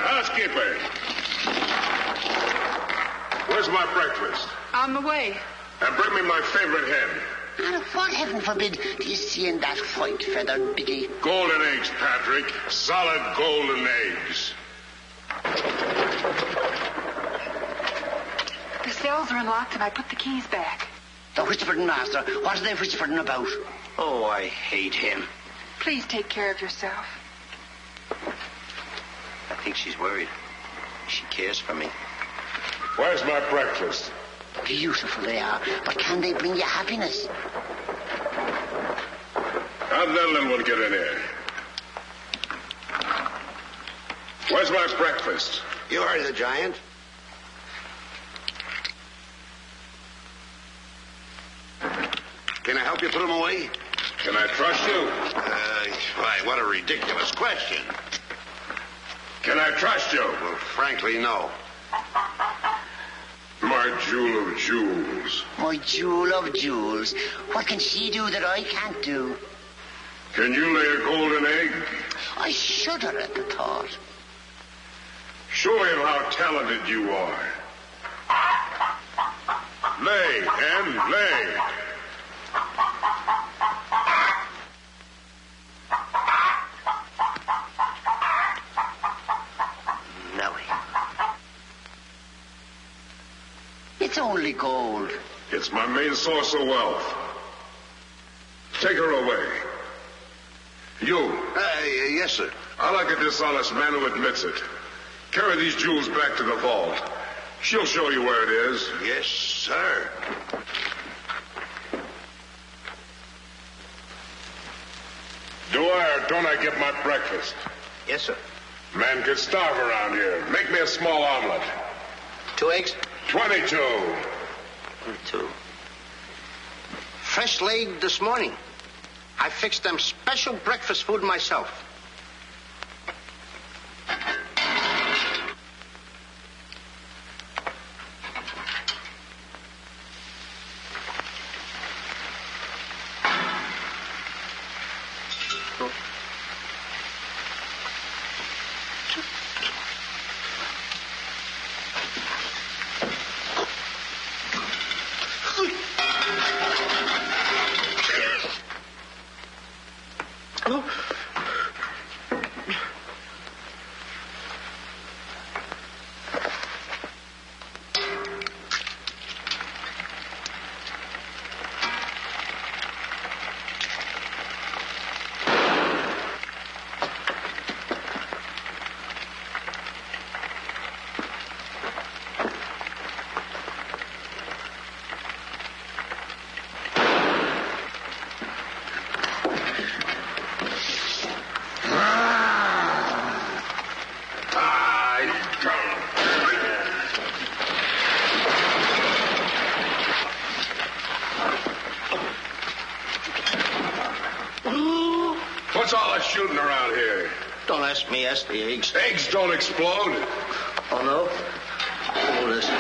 Where's my breakfast? On the way. And bring me my favorite hen. And what, heaven forbid, do you see in that white-feathered biggie? Golden eggs, Patrick. Solid golden eggs. The cells are unlocked and I put the keys back. The whispering, Master. What are they whispering about? Oh, I hate him. Please take care of yourself. I think she's worried. She cares for me. Where's my breakfast? Beautiful they are, but can they bring you happiness? How'd that little one get in here? Where's my breakfast? You heard the giant. Can I help you put them away? Can I trust you? Why, what a ridiculous question. Can I trust you? Well, frankly, no. My jewel of jewels. My jewel of jewels. What can she do that I can't do? Can you lay a golden egg? I shudder at the thought. Show him how talented you are. Lay, hen, lay. Nellie. It's only gold. It's my main source of wealth. Take her away. You. Yes, sir. I like a dishonest man who admits it. Carry these jewels back to the vault. She'll show you where it is. Yes, sir. Do I or don't I get my breakfast? Yes, sir. Man could starve around here. Make me a small omelet. 2 eggs? 22. 22. Fresh laid this morning. I fixed them special breakfast food myself. What's all that shooting around here? Don't ask me, ask the eggs. Eggs don't explode. Oh, no? Oh, listen.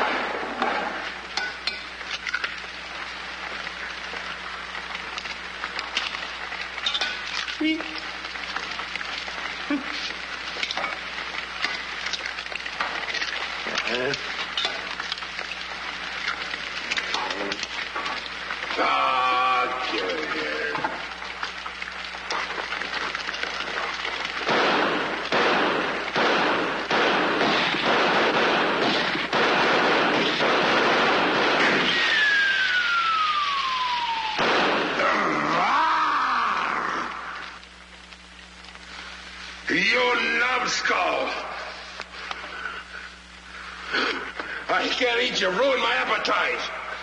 Get it here. You numbskull! I can't eat you. Ruin my appetite.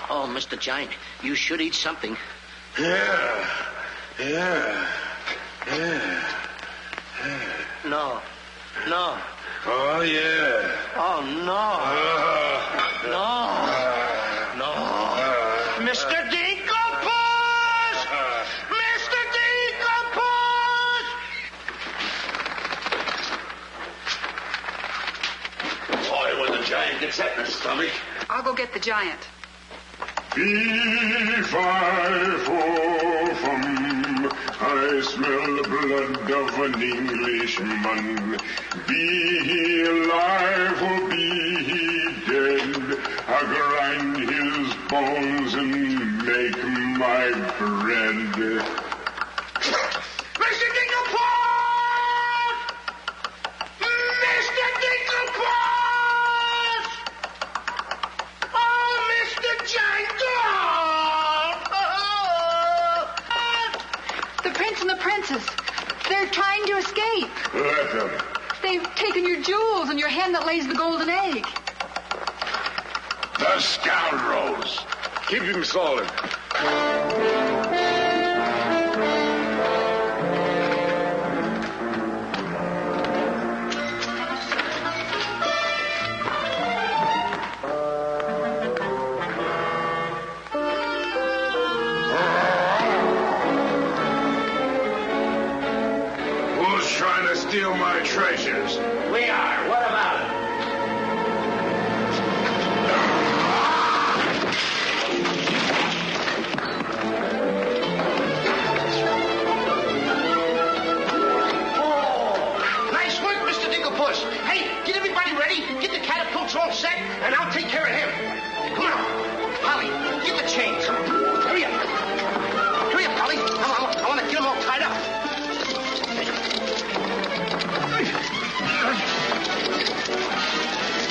Oh, Mr. Giant, you should eat something. Yeah. No. Oh, yeah. Oh, no. No. Mr. Dinkelpuss! Mr. Dinkelpuss! Boy, when the giant gets that in his stomach. I'll go get the giant. Fee-fi-fo-fum, I smell the blood of an Englishman. Be he alive or be he dead, I grind his bones and make my bread. Mr. Dinkelpuss! Mr. Dinkelpuss! Oh, Mr. Giant! The prince and the princess. They're trying to escape. Let them. They've taken your jewels and your hen that lays the golden egg. The scoundrels. Keep him solid. Who's trying to steal my treasures? We are. What about it? Nice work, Mr. Dinkelpuss. Hey, get everybody ready. Get the catapults all set, and I'll take care of him. Come on. Polly, get the chains. Hurry up. Hurry up, Polly. I want to get them all tied up.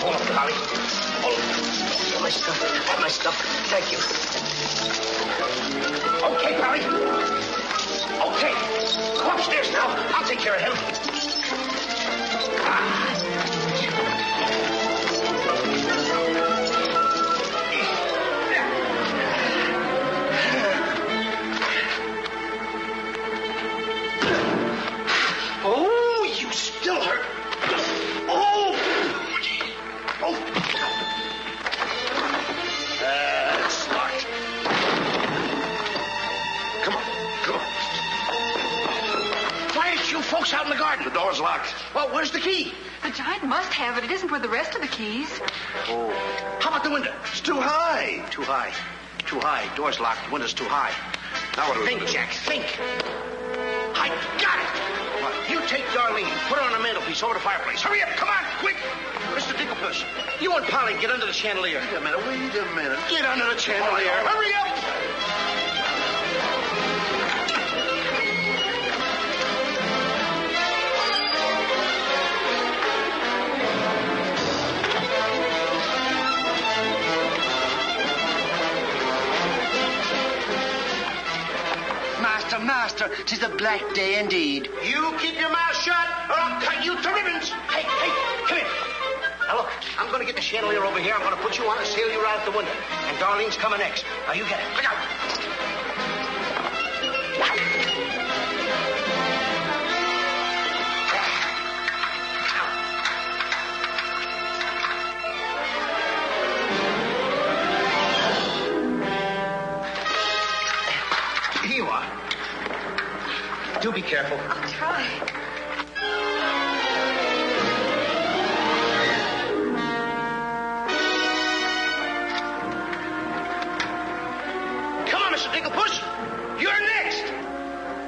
Hold on, Polly. Hold on. All my stuff. Thank you. Okay, Polly. Okay. Go upstairs now. I'll take care of him. Oh, you still hurt. Oh! It's locked. Come on. Why aren't you folks out in the garden? The door's locked. Well, where's the key? The giant must have it. It isn't with the rest of the keys. Oh. How about the window? It's too high. Too high. Too high. Door's locked. The window's too high. Now what do we Think, do? Jack. Think. I got it. You take Darlene. Put her on the mantelpiece over the fireplace. Hurry up. Come on. Quick. Mr. Dinkelpuss, you and Polly get under the chandelier. Wait a minute. Get under the chandelier. Hurry up. Master, 'tis a black day indeed. You keep your mouth shut, or I'll cut you to ribbons. Hey, come here. Now look, I'm going to get the chandelier over here. I'm going to put you on and sail you right out the window. And Darlene's coming next. Now you get it. Look out. Here you are. Do be careful. I'll try. Come on, Mr. Dinkelpuss. You're next.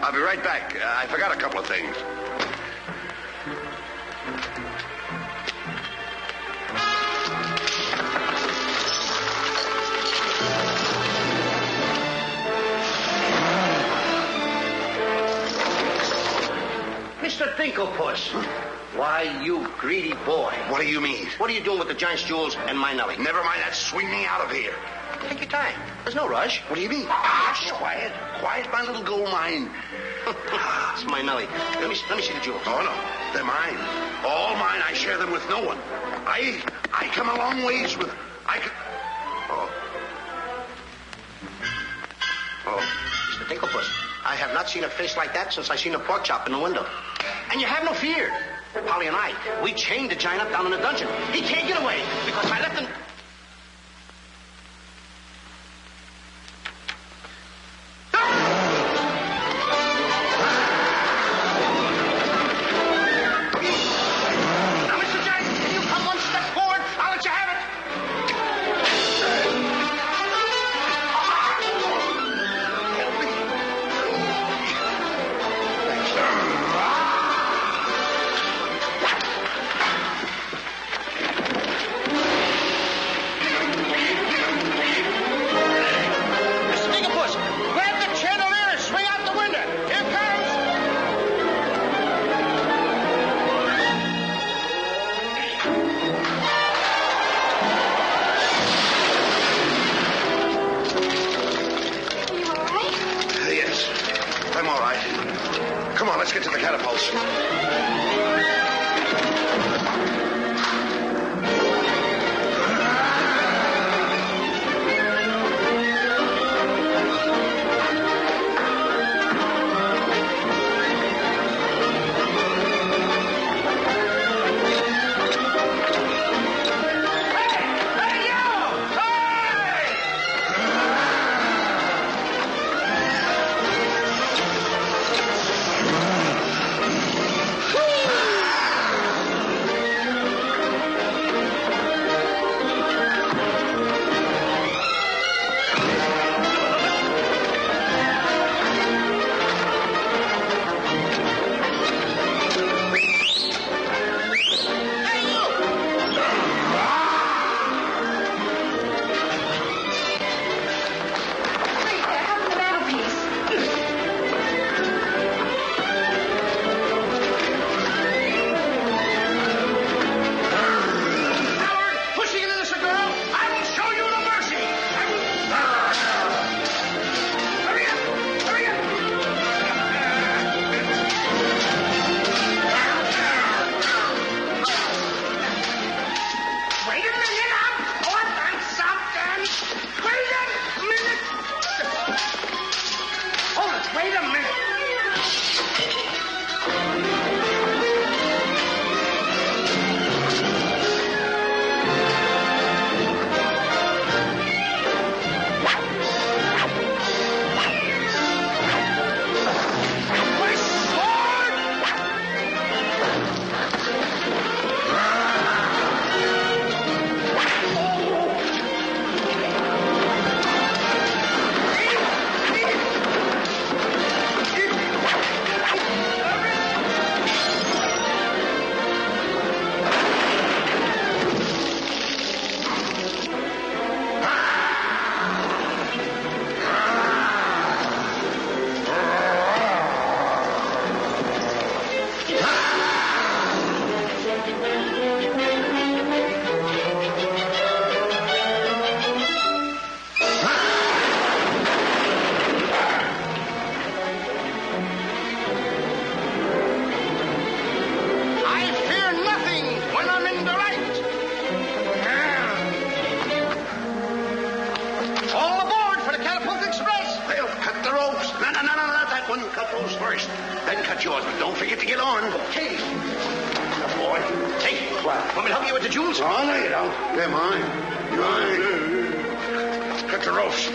I'll be right back. I forgot a couple of things. Mr. Dinklepuss. Why, you greedy boy. What do you mean? What are you doing with the giant's jewels and my Nellie? Never mind that. Swing me out of here. Take your time. There's no rush. What do you mean? Quiet. Quiet, my little gold mine. It's my Nellie. Let me see the jewels. Oh, no. They're mine. All mine. I share them with no one. I come a long ways with... Oh, Mr. Dinklepuss, I have not seen a face like that since I seen a pork chop in the window. And you have no fear. Polly and I, we chained the giant up down in the dungeon. He can't get away because I left him... Let's get to the catapults. Cut those first, then cut yours, but don't forget to get on. Okay. Good boy. Hey, want me to help you with the jewels? Oh, no, you don't. They're mine. Mine. Cut the ropes.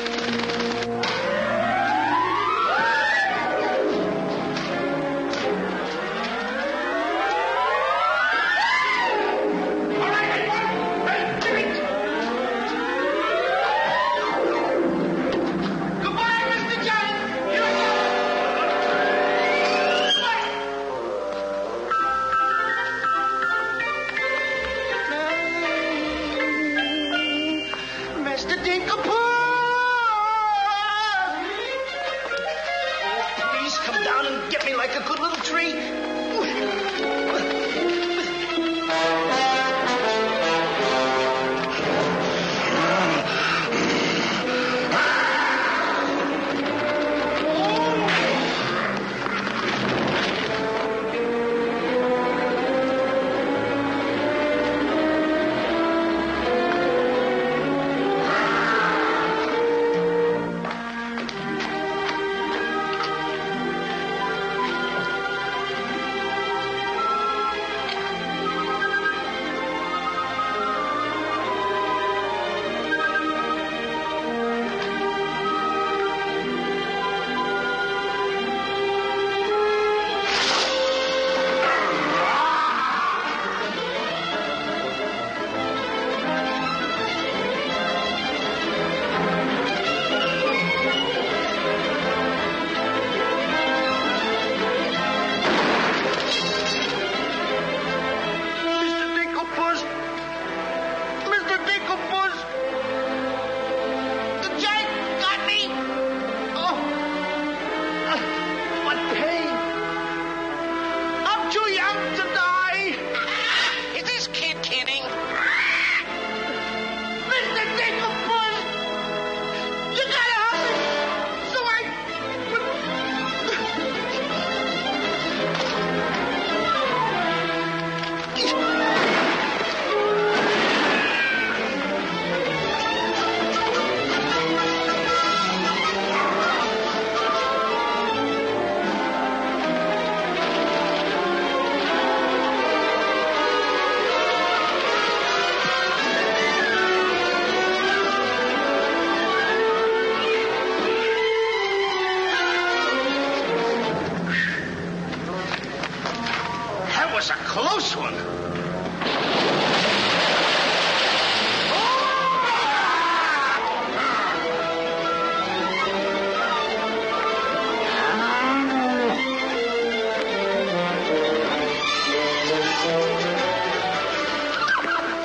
was a close one.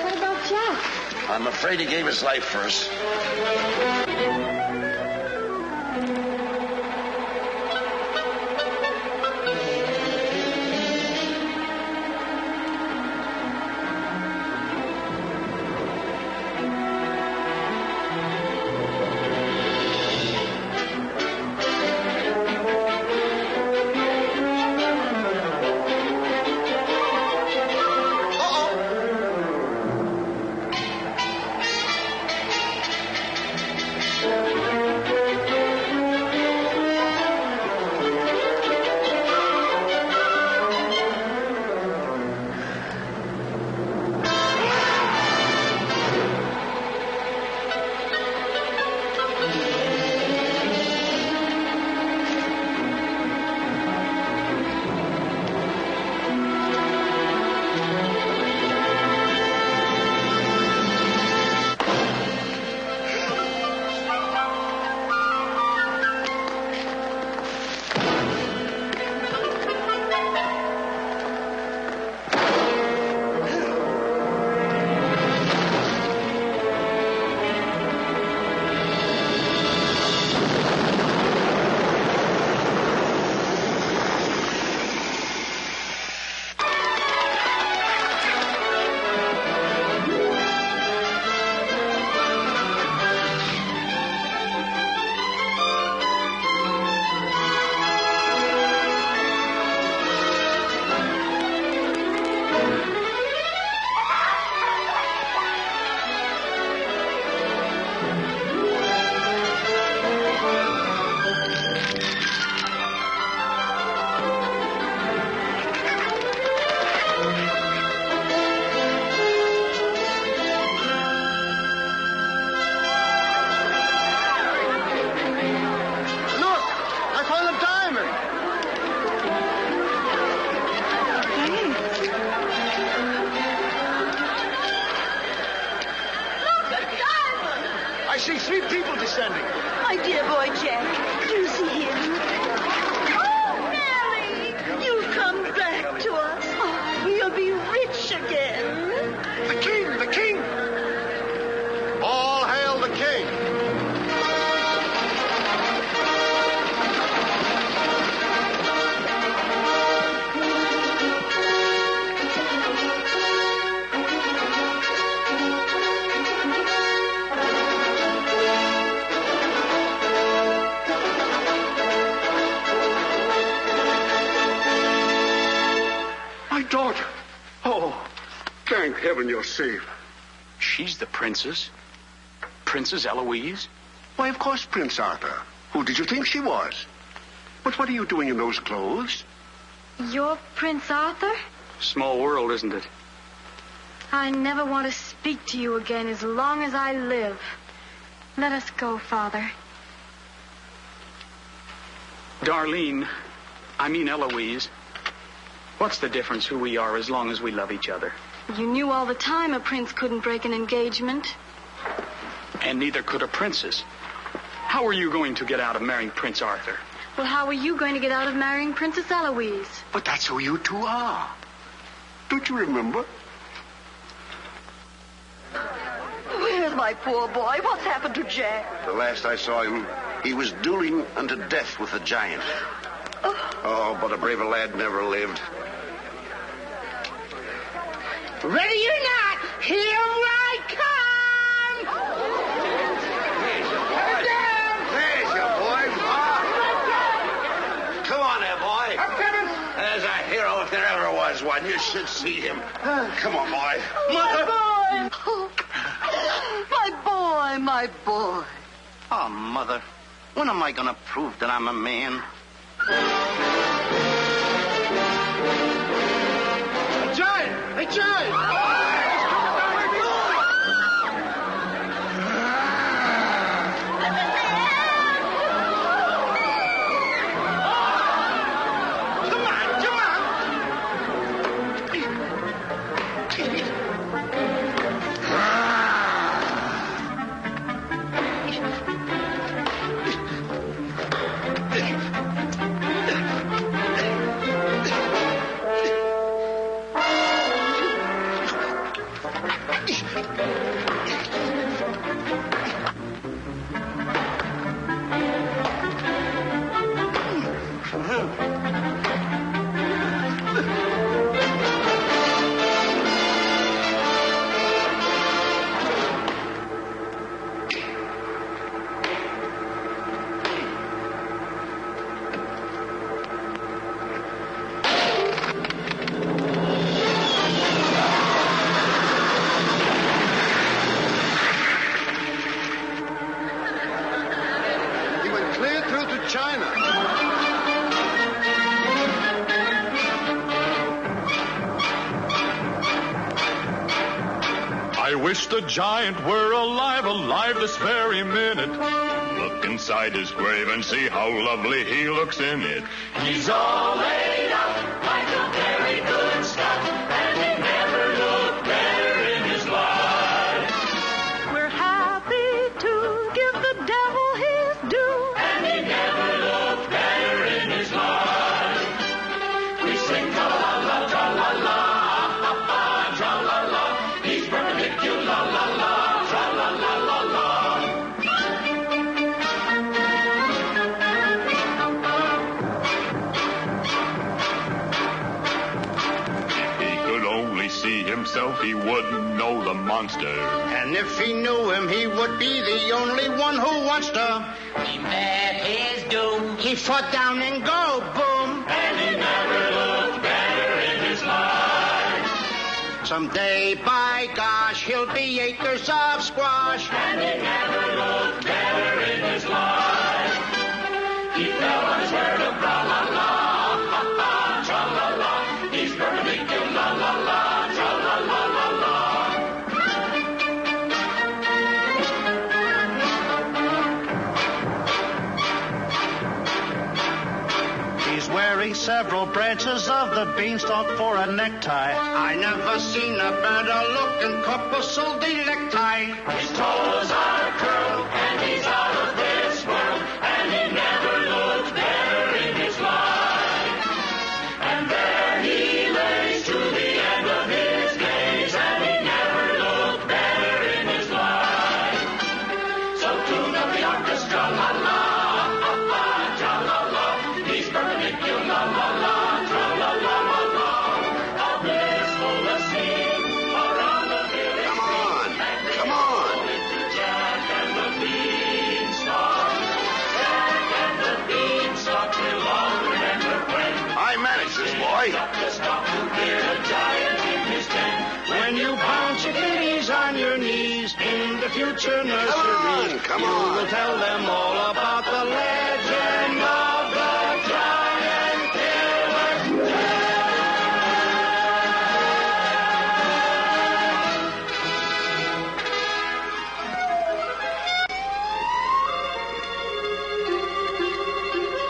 What about Jack? I'm afraid he gave his life first. I see 3 people descending. My dear boy Jack, do you see him? Oh, Mary! You'll come back to us. Oh, you'll be rich again. The king! The king! All hail the king! Daughter. Oh, thank heaven you're safe. She's the princess. Princess Eloise? Why, of course, Prince Arthur. Who did you think she was? But what are you doing in those clothes? You're Prince Arthur? Small world, isn't it? I never want to speak to you again as long as I live. Let us go, Father. Darlene, I mean Eloise. What's the difference who we are as long as we love each other? You knew all the time a prince couldn't break an engagement. And neither could a princess. How are you going to get out of marrying Prince Arthur? Well, how are you going to get out of marrying Princess Eloise? But that's who you two are. Don't you remember? Where's my poor boy? What's happened to Jack? The last I saw him, he was dueling unto death with a giant. Oh, but a braver lad never lived. Ready or not, here I come! There's your boy. Come on there, boy. I'm coming. There's a hero if there ever was one. You should see him. Come on, boy. My boy! Oh, my boy. Oh, Mother. When am I going to prove that I'm a man? A giant! A giant! wish the giant were alive this very minute. Look inside his grave and see how lovely he looks in it. He's all laid out like a very good Scot, and he never looked better in his life. We're happy to give the devil his due, and he never looked better in his life. We sing tra-la-la, tra-la-la, ha-ha, tra-la-la. He's perpendicular, la-la-la, tra-la-la-la-la. See himself, he wouldn't know the monster. And if he knew him, he would be the only one who wants to. He met his doom. He fought down and go boom. And he never looked better in his life. Someday, by gosh, he'll be acres of squash. And he never looked better in his life. He fell on his word of tra-la-la, ha-ha, tra-la-la. He's perpendicular, la-la-la. Wearing several branches of the beanstalk for a necktie. I never seen a better looking corpuscle necktie. His toes are curled and he's out of this world, and he never looked better in his life. And there he lays to the end of his days, and he never looked better in his life. So tune up the orchestra, la la. When you bounce your kiddies on your knees in the future nursery, come you on. will tell them all about the legend of the giant killer.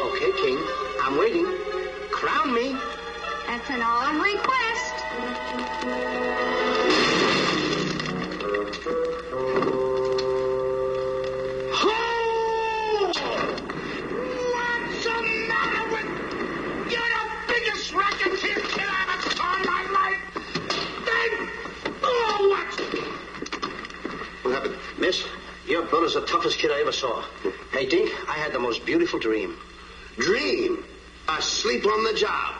Okay, King, I'm waiting. Crown me. That's an odd request. What's the matter with... You're the biggest racketeer kid I ever saw in my life. Oh, what? What happened? Miss, your brother's the toughest kid I ever saw. Hey, Dink, I had the most beautiful dream. Dream? Asleep on the job.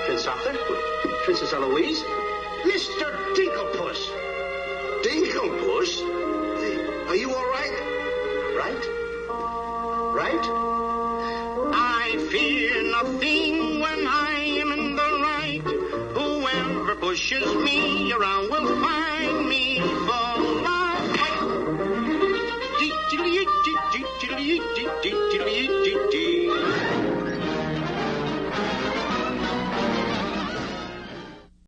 Prince Arthur? Princess Eloise? Mr. Dinklepuss. Dinklepuss? Are you all right? Right? Right? I fear nothing when I am in the right. Whoever pushes me around will find